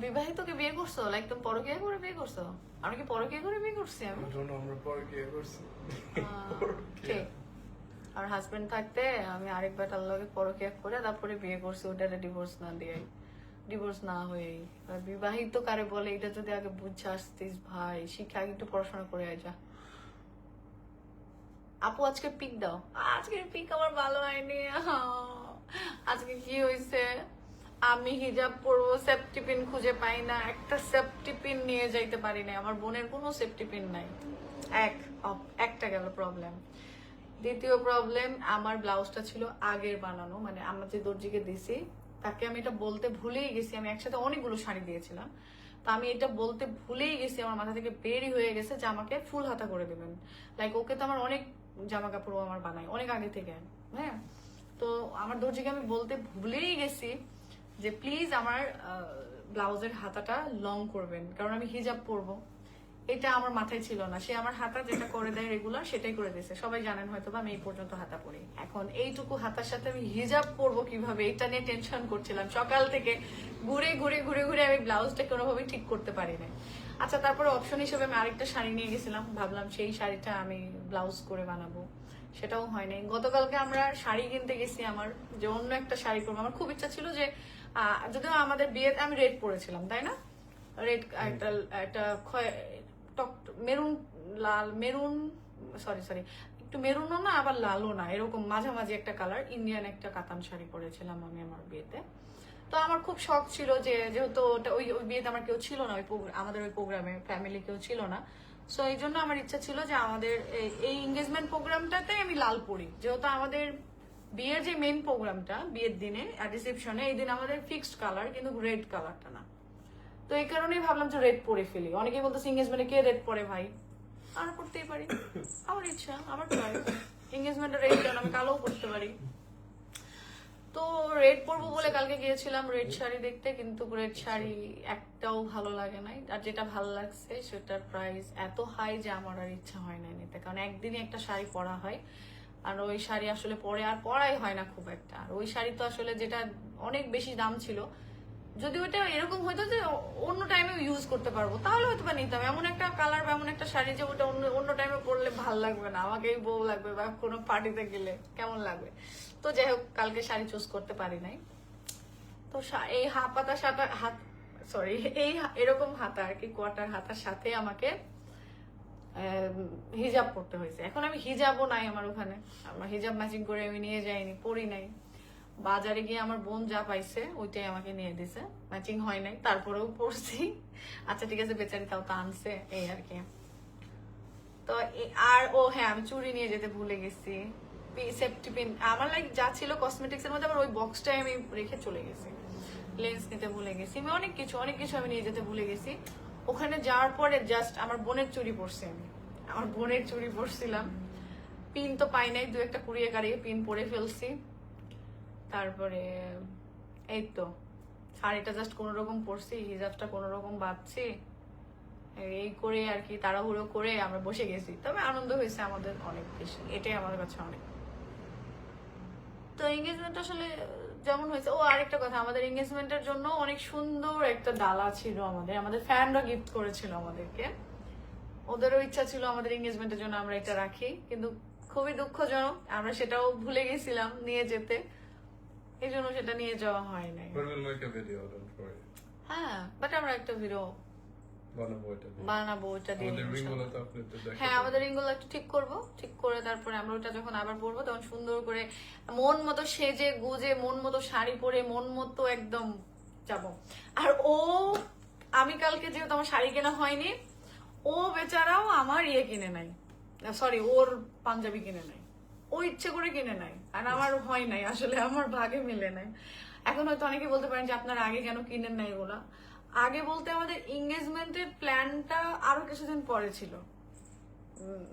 S2: বিবাহিতকে বিয়ে করছো? লাইক তুমি পরকীয়া করে বিয়ে করছো? আমরা কি পরকীয়া করে বিয়ে করছি? আমি
S1: I don't know, আমরা পরে কি করছি।
S2: ঠিক, আমার হাজবেন্ড থাকতে আমি আরেক বেটার লগে পরকীয়া করে তারপরে বিয়ে করছি, ওটারে ডিভোর্স না দিয়ে, ডিভোর্স না হয়েই। আর বিবাহিত কারে বলে এটা যদি আগে বুঝে আসতিস ভাই, শিক্ষা আগে একটু পড়াশোনা করে আয় যা। আপু আজকে পিক দাও। আজকের পিক আমার ভালো হয়নি। আজকে কি হয়েছে, আমি হিজাব পরবো, সেফটি পিন খুঁজে পাই না, একটা সেফটি পিন নিয়ে যাইতে পারি না, আমার বোনের কোনো সেফটি পিন নাই। একটা গেল প্রবলেম। দ্বিতীয় প্রবলেম, আমার ব্লাউজটা ছিল আগের বানানো, মানে আমরা যে দর্জিকে দিছি তাকে আমি এটা বলতে ভুলেই গেছি। আমি একসাথে অনেকগুলো শাড়ি দিয়েছিলাম, তো আমি এটা বলতে ভুলেই গেছি, আমার মাথা থেকে বেরই হয়ে গেছে যে আমাকে ফুল হাতা করে দেবেন। লাইক ওকে তো আমার অনেক জামা কাপড় আমার বানাই অনেক আগে থেকে, হ্যাঁ। তো আমার দর্জিকে আমি বলতে ভুলেই গেছি যে প্লিজ আমার ব্লাউজের হাতাটা লং করবেন, কারণ আমি হিজাব পরবো। এটা আমার মাথায় ছিল না, সে আমার হাতা যেটা করে দেয় রেগুলার সেটাই করে দিয়েছে। সবাই জানেন হয়তো বা আমি এই পর্যন্ত হাতা পরি, এখন এইটুকু হাতার সাথে আমি হিজাব পরবো কিভাবে, এটা নিয়ে টেনশন করছিলাম সকাল থেকে। ঘুরে ঘুরে ঘুরে ঘুরে আমি ব্লাউজটা কোনোভাবেই ঠিক করতে পারি না। আচ্ছা, তারপরে অপশন হিসেবে আমি আরেকটা শাড়ি নিয়ে গেছিলাম, ভাবলাম সেই শাড়িটা আমি ব্লাউজ করে বানাবো, সেটাও হয়নি। গতকালকে আমরা শাড়ি কিনতে গেছি, আমার যে অন্য একটা শাড়ি করবো, আমার খুব ইচ্ছা ছিল যে যদিও আমাদের বিয়েতে আমি রেড পরেছিলাম, তাই না? রেড একটা মেরুন লাল, মেরুন সরি একটু মেরুনও না আবার লালও না, এরকম মাঝামাঝি একটা কালার, ইন্ডিয়ান একটা কাতান শাড়ি পরেছিলাম আমি আমার বিয়েতে। তো আমার খুব শখ ছিল যে যেহেতু ওই বিয়েতে আমার কেউ ছিল না, আমাদের ওই প্রোগ্রামে ফ্যামিলি কেউ ছিল না, সো এই জন্য আমার ইচ্ছা ছিল যে আমাদের এই এঙ্গেজমেন্ট প্রোগ্রামটাতে আমি লাল পরি, যেহেতু আমাদের বিয়ের যে মেইন প্রোগ্রামটা বিয়ের দিনে রিসেপশনে, এই দিন আমাদের ফিক্সড কালার, কিন্তু রেড কালারটা না। তো এই কারণেই ভাবলাম যে রেড পরে ফেলি। অনেকেই বলতেছে এঙ্গেজমেন্টে কে রেড পরে ভাই, আর পড়তেই পারি, আমার ইচ্ছা, আমার চয়েস। এঙ্গেজমেন্টে রেড কেন, আমি কালোও পড়তে পারি। তো রেড পরবো বলে কালকে গিয়েছিলাম রেড শাড়ি দেখতে, কিন্তু রেড শাড়ি একটাও ভালো লাগে নাই। আর যেটা ভালো লাগছে সেটার প্রাইস এত হাই যে আমার আর ইচ্ছা হয় না নিতে, কারণ একদিনই একটা শাড়ি পরা হয়, আর ওই শাড়ি আসলে পরে আর পরাই হয় না খুব একটা। আর ওই শাড়ি তো আসলে যেটা অনেক বেশি দাম ছিল, যদি ওটা এরকম হইতো যে অন্য টাইমে ইউজ করতে পারবো তাহলে হয়তো বা নিতাম। এমন একটা কালার বা এমন একটা শাড়ি যে ওটা অন্য অন্য টাইমে পরলে ভাল লাগবে না, আমাকেই বউ লাগবে বা কোনো পার্টিতে গেলে কেমন লাগবে। তো যাই হোক, কালকে শাড়ি চুজ করতে পারি নাই। তো এই হাতা সাটা হাত সরি এই এরকম হাতা আর কি, কোয়ার্টার হাতার সাথে আমাকে হিজাব পরতে হয়েছে। এখন আমি হিজাবও নাই আমার ওখানে, আমার হিজাব ম্যাচিং করে আমি নিয়ে যাইনি, পরি নাই। বাজারে গিয়ে আমার বোন যা পাইছে ওইটাই আমাকে নিয়ে দিছে, ম্যাচিং হয় নাই, তারপরেও পরছি। আচ্ছা ঠিক আছে, বেচারি তাও তো আনছে, এই আর কি। তো আর ও হ্যাঁ, আমি চুড়ি নিয়ে যেতে ভুলে গেছি, সেফটি পিন আমার লাইক যা ছিল কসমেটিক্স এর মধ্যে, আবার ওই বক্সটাই আমি রেখে চলে গেছি। লেন্স নিতে ভুলে গেছি, আমি অনেক কিছু আমি নিয়ে যেতে ভুলে গেছি। ওখানে যাওয়ার পরে জাস্ট আমার বোনের চুড়ি পরছি, আমি আমার বোনের চুড়ি পরছিলাম, পিন তো পাই নাই, দু একটা কুড়িয়ে কাড়িয়ে পিন পরে ফেলছি। তারপরে এই তো শাড়িটা জাস্ট কোনো রকম পরছি, হিজাবটা কোনো রকম বাঁধছি, এই করে আর কি তাড়াহুড়ো করে আমরা বসে গেছি। তবে আনন্দ হয়েছে আমাদের অনেক বেশি, এটাই আমাদের কাছে অনেক। তো এঙ্গেজমেন্ট আসলে যেমন হয়েছে, ও আরেকটা কথা, আমাদের এঙ্গেজমেন্টের জন্য অনেক সুন্দর একটা ডালা ছিল, আমাদের ফ্যানরা গিফট করেছিল আমাদেরকে। ওদেরও ইচ্ছা ছিল আমাদের এঙ্গেজমেন্টের জন্য আমরা এটা রাখি, কিন্তু খুবই দুঃখজনক আমরা সেটাও ভুলে গেছিলাম নিয়ে যেতে, এই জন্য সেটা নিয়ে যাওয়া হয় নাই। হ্যাঁ, বাট আমরা একটা ভিডিও বানাবো ওটা দিয়ে। হ্যাঁ, আমাদের রিংগুলো একটু ঠিক করবো, ঠিক করে তারপরে আমরা ওটা যখন আবার পরবো তখন সুন্দর করে মন মতো সেজে গুজে মন মতো শাড়ি পরে মন মতো একদম যাবো। আর আমি কালকে যেহেতু আমার শাড়ি কেনা হয়নি, ও বেচারাও আমার কিনে নাই, সরি ওর পাঞ্জাবি কিনে নাই, ও ইচ্ছে করে কিনে নাই, আর আমার হয় নাই, আসলে আমার ভাগে মিলে নাই। এখন হয়তো অনেকে বলতে পারেন যে আপনারা আগে কেন কিনেন নাই এগুলা। আগে বলতে আমাদের এঙ্গেজমেন্টের প্ল্যানটা আরো কিছুদিন পরে ছিল,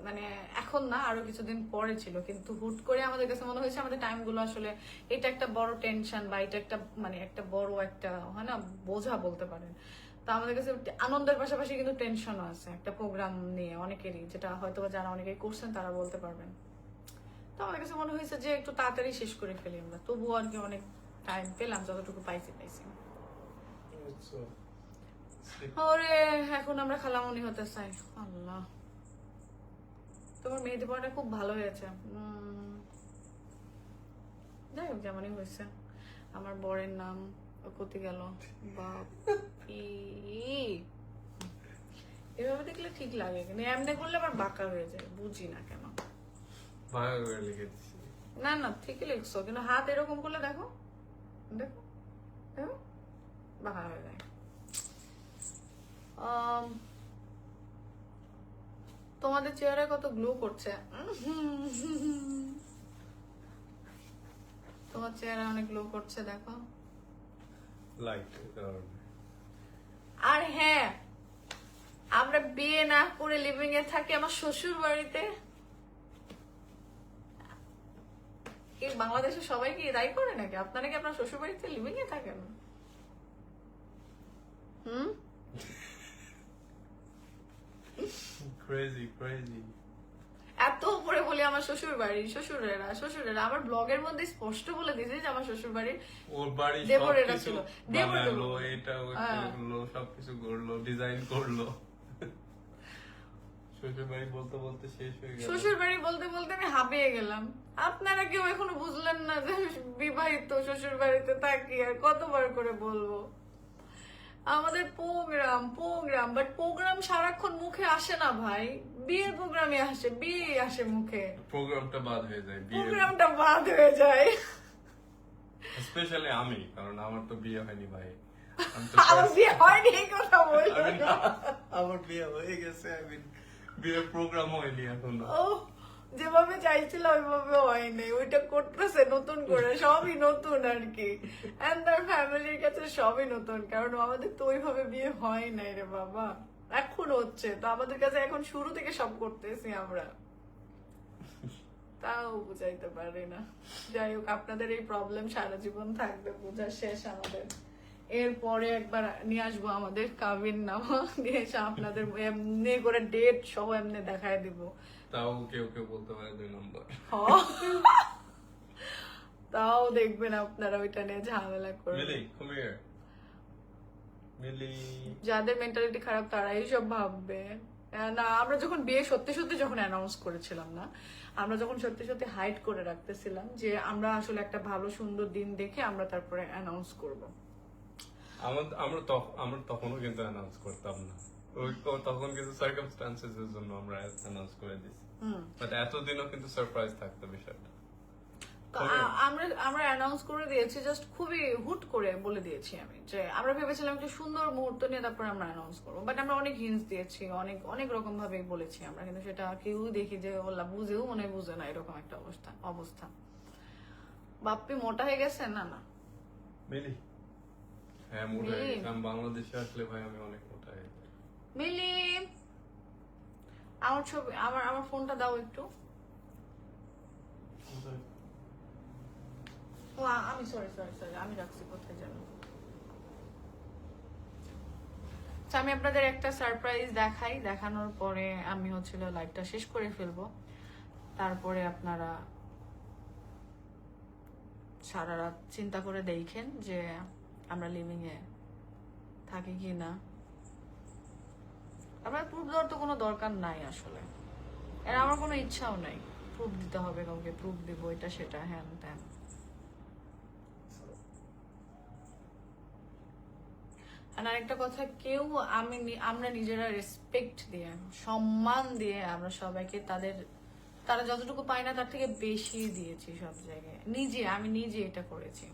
S2: মানে এখন না, আরো কিছুদিন পরে ছিল, কিন্তু হুট করে আমাদের কাছে মনে হয়েছে আমাদের টাইম গুলো আসলে এটা একটা বড় টেনশন বা এটা একটা মানে একটা বড় একটা হয় না বোঝা বলতে পারেন। তো আমাদের কাছে আনন্দের পাশাপাশি কিন্তু টেনশনও আছে একটা প্রোগ্রাম নিয়ে অনেকেরই, যেটা হয়তো যারা অনেকেই করছেন তারা বলতে পারবেন। তো আমাদের কাছে মনে হয়েছে যে একটু তাড়াতাড়ি শেষ করে ফেলি আমরা, তবুও আর কি অনেক টাইম পেলাম, যতটুকু পাইছি। ওরে এখন আমরা খালামুনি হতে চাই। আল্লাহ, তোমার মেহেদি পড়াটা খুব ভালো হয়েছে। যাই হোক, যেমনই হয়েছে। আমার বরের নাম কতি গেল, এভাবে দেখলে ঠিক লাগে, কিন্তু এমনি করলে আবার বাঁকা হয়ে যায়, বুঝি না কেন। না না, ঠিকই লিখছো, কিন্তু হাত এরকম করলে দেখো দেখো দেখো বাঁকা হয়ে যায়। তোমাদের চেহারা কত গ্লো করছে, তোমার চেহারা অনেক গ্লো করছে দেখো। আর হ্যাঁ, আমরা বিয়ে না করে লিভিং এ থাকি আমার শ্বশুর বাড়িতে। কি বাংলাদেশে সবাই কি তাই করে নাকি? আপনারা কি আপনার শ্বশুর বাড়িতে লিভিং এ থাকেন? এত উপরে বলি আমার শ্বশুর বাড়ি, শ্বশুরেরা আমার ব্লগের মধ্যে স্পষ্ট বলে দিয়েছে যে আমার শ্বশুর বাড়ির
S1: ওর বাড়ি
S2: দেবরেরা ছিল,
S1: বানালো, এটা করলো, সবকিছু করলো, ডিজাইন করলো। শ্বশুর বাড়ি বলতে বলতে শেষ হয়ে গেল। শ্বশুর বাড়ি বলতে বলতে আমি হাঁপিয়ে গেলাম। আপনারা কেউ এখনো বুঝলেন না যে বিবাহিত শ্বশুর বাড়িতে থাকি, আর কতবার করে বলবো। আমাদের প্রোগ্রাম বাট প্রোগ্রাম সারাক্ষণ মুখে আসে না ভাই, বিয়ের প্রোগ্রামে আসে, বিয়ে আসে মুখে, প্রোগ্রামটা বাদ হয়ে যায়। স্পেশালি আমি, কারণ আমার তো বিয়ে হয়নি ভাই। আমার বিয়ে হয়নি এই কথা বলবো না, আমার বিয়ে হয়ে গেছে, আমি বিয়ের প্রোগ্রাম হয়নি এখনো। ও যেভাবে চাইছিল ওইভাবে হয়নি, ওইটা করতেছে নতুন করে, সবই নতুন আর কি। এন্ড তার ফ্যামিলির কাছে সবই নতুন, কারণ আমাদের তো ওইভাবে বিয়ে হয় নাই রে বাবা, এখন হচ্ছে। তো আমাদের কাছে এখন শুরু থেকে সব করতেছি আমরা।
S2: তাও বুঝাইতে পারি না। যাই হোক, আপনাদের এই প্রবলেম সারা জীবন থাকবে, বোঝা শেষ আমাদের। এরপরে একবার নিয়ে আসবো আমাদের কাবিন নামা, নিয়ে এসে আপনাদের এমনি করে ডেট সহ এমনি দেখায় দিব।
S1: তাও কেউ কেউ বলতে পারে 2 নম্বর।
S2: তাও দেখবেন আপনারা ওইটা নিয়ে ঝামেলা করবেন।
S1: মিলি come here মিলি
S2: যাদের মেন্টালিটি খারাপ তারাই সব ভাববে। না, আমরা যখন বিয়ে সত্যি সত্যি যখন অ্যানাউন্স করেছিলাম না, আমরা যখন সত্যি সত্যি হাইড করে রাখতেছিলাম যে আমরা আসলে একটা ভালো সুন্দর দিন দেখে আমরা তারপরে অ্যানাউন্স করব।
S1: আমরা তখনও কিন্তু অ্যানাউন্স করতাম না, তখন কিন্তু সার্কামস্টান্সেস এর জন্য আমরা অ্যানাউন্স করে দিয়েছি। বাট এতদিনও কিন্তু সারপ্রাইজ থাকতো বিষয়টা।
S2: তো আমরা অ্যানাউন্স করে দিয়েছি, জাস্ট খুবই হুট করে বলে দিয়েছি আমি, যে আমরা ভেবেছিলাম একটা সুন্দর মুহূর্ত নিয়ে তারপর আমরা অ্যানাউন্স করবো। বাট আমরা অনেক হিন্টস দিয়েছি, অনেক অনেক রকম ভাবে বলেছি আমরা, কিন্তু সেটা কেউ দেখি যে ওলা বুঝেও মনে হয় বুঝে না, এরকম একটা অবস্থা। বাপ্পি মোটা হয়ে গেছে? না না
S1: মিলি, হ্যাঁ মোটা হয়ে গেছে। আমি বাংলাদেশে আসলে ভাই আমি অনেক মোটা হয়ে যাই।
S2: মিলি, আমার ছবি, আমার ফোনটা দাও একটু। ও আমি সরি আমি রাখছি কোথায় জানো। আচ্ছা, আমি আপনাদের একটা সারপ্রাইজ দেখাই, দেখানোর পরে আমি হচ্ছিল লাইভটা শেষ করে ফেলবো। তারপরে আপনারা সারা রাত চিন্তা করে দেখেন যে আমরা লিভিং এ থাকি কি না। আমার প্রুফ দেওয়ার তো কোনো দরকার নাই আসলে, আর আমার কোনো ইচ্ছাও নাই প্রুফ দিতে হবে কাউকে, প্রুফ দিব এটা সেটা হ্যান ত্যান। আর আরেকটা কথা, আমরা নিজেরা রেসপেক্ট দিয়ে, সম্মান দিয়ে আমরা সবাইকে তারা যতটুকু পায় না তার থেকে বেশি দিয়েছি সব জায়গায়। আমি নিজে এটা করেছি,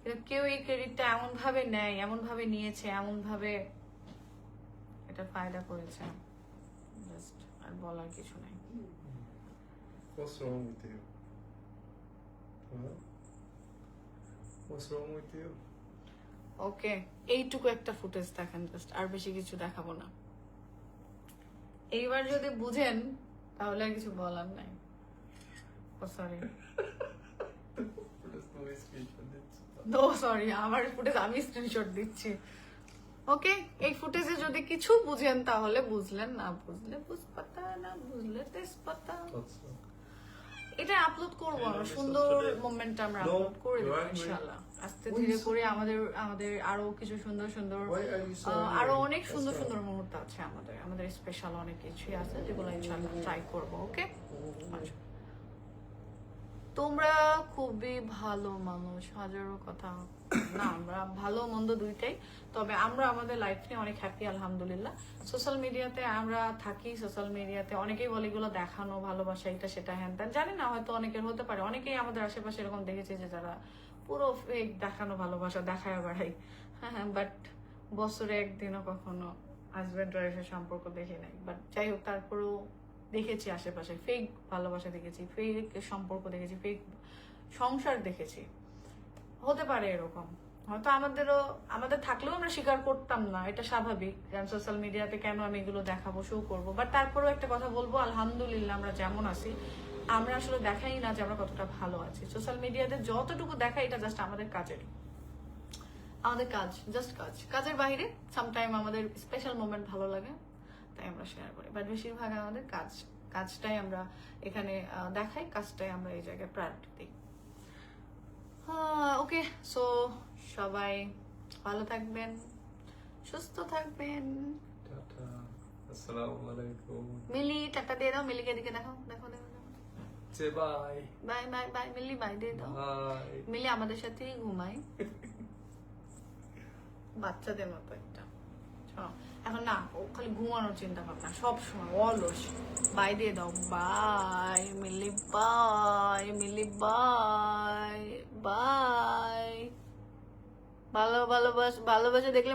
S2: কিন্তু কেউ এই ক্রেডিটটা এমন ভাবে নেয়, এমন ভাবে নিয়েছে, এমন ভাবে এটা ফায়দা করেছে, জাস্ট আর বলার কিছু নাই।
S1: What's wrong with you? Huh? What's wrong with you?
S2: ওকে, এইটুকু একটা ফুটেজ দেখেন জাস্ট, আর বেশি কিছু দেখাবো না। এইবার যদি বুঝেন তাহলে আর কিছু বলার নাই। ও সরি, নো সরি, আমার ফুটেজ আমি স্ক্রিনশট দিচ্ছি। ওকে, এই ফুটেজে যদি কিছু বুঝেন তাহলে বুঝলেন, না বুঝলে বুঝপাতা, না বুঝলে তেজপাতা। এটা আপলোড করবো আমরা, সুন্দর মোমেন্টটা আমরা আপলোড করে দেবো ইনশাআল্লাহ। আস্তে ধীরে করে আমাদের আরো কিছু সুন্দর আরো অনেক সুন্দর মুহূর্ত আছে, আমাদের স্পেশাল অনেক কিছুই আছে যেগুলো ইনশাআল্লাহ ট্রাই করবো। ওকে, তোমরা খুবই ভালো মানুষ, হাজারো কথা না, আমরা ভালো মন্দ দুইটাই, তবে আমরা আমাদের লাইফ নিয়ে অনেক হ্যাপি আলহামদুলিল্লাহ। সোশ্যাল মিডিয়াতে আমরা থাকি, সোশ্যাল মিডিয়াতে অনেকেই বলে এগুলো দেখানো ভালোবাসা, এটা সেটা হ্যান ত্যান, জানি না হয়তো অনেকের হতে পারে, অনেকেই আমাদের আশেপাশে এরকম দেখেছে যে যারা পুরো ফেক দেখানো ভালোবাসা দেখায় বেড়াই। হ্যাঁ, বাট বছরে একদিনও কখনো হাজব্যান্ড ওয়াইফের সম্পর্ক দেখি নাই। বাট যাই হোক, তারপরেও দেখেছি আশেপাশে ফেক ভালোবাসা দেখেছি, ফেক সম্পর্ক দেখেছি, ফেক সংসার দেখেছি। হতে পারে এরকম, হয়তো আমাদের থাকলেও আমরা স্বীকার করতাম না, এটা স্বাভাবিক। কারণ সোশ্যাল মিডিয়াতে কেন আমি এগুলো দেখাবো, শো করবো। বাট তারপরেও একটা কথা বলবো, আলহামদুলিল্লাহ আমরা যেমন আছি, আমরা আসলে দেখাই না যে আমরা কতটা ভালো আছি। সোশ্যাল মিডিয়াতে যতটুকু দেখাই এটা জাস্ট আমাদের কাজ, জাস্ট কাজের বাইরে সামটাইম আমাদের স্পেশাল মোমেন্ট ভালো লাগে তাই আমরা শেয়ার করি। বাট বেশিরভাগ আমাদের কাজটাই আমরা এখানে দেখাই, কাজটাই আমরা এই জায়গায় প্রায়োরিটি দিই। ওকে, সো সবাই ভালো থাকবেন, সুস্থ থাকবেন।
S1: টাটা, আসসালামু আলাইকুম।
S2: মিলি টাটা দিয়ে দাও, মিলিকে দিকে দেখো।
S1: বাই
S2: বাই মিলি, বাই দিয়ে দাও। মিলি আমাদের সাথেই ঘুমাই, বাচ্চাদের মতো একটা। এখন না, ও খালি ঘুমানোর চিন্তা ভাবনা সব সময়, অলস। বাই দিয়ে দাও, বাই মিলি, বাই। ভালোবাসা দেখলে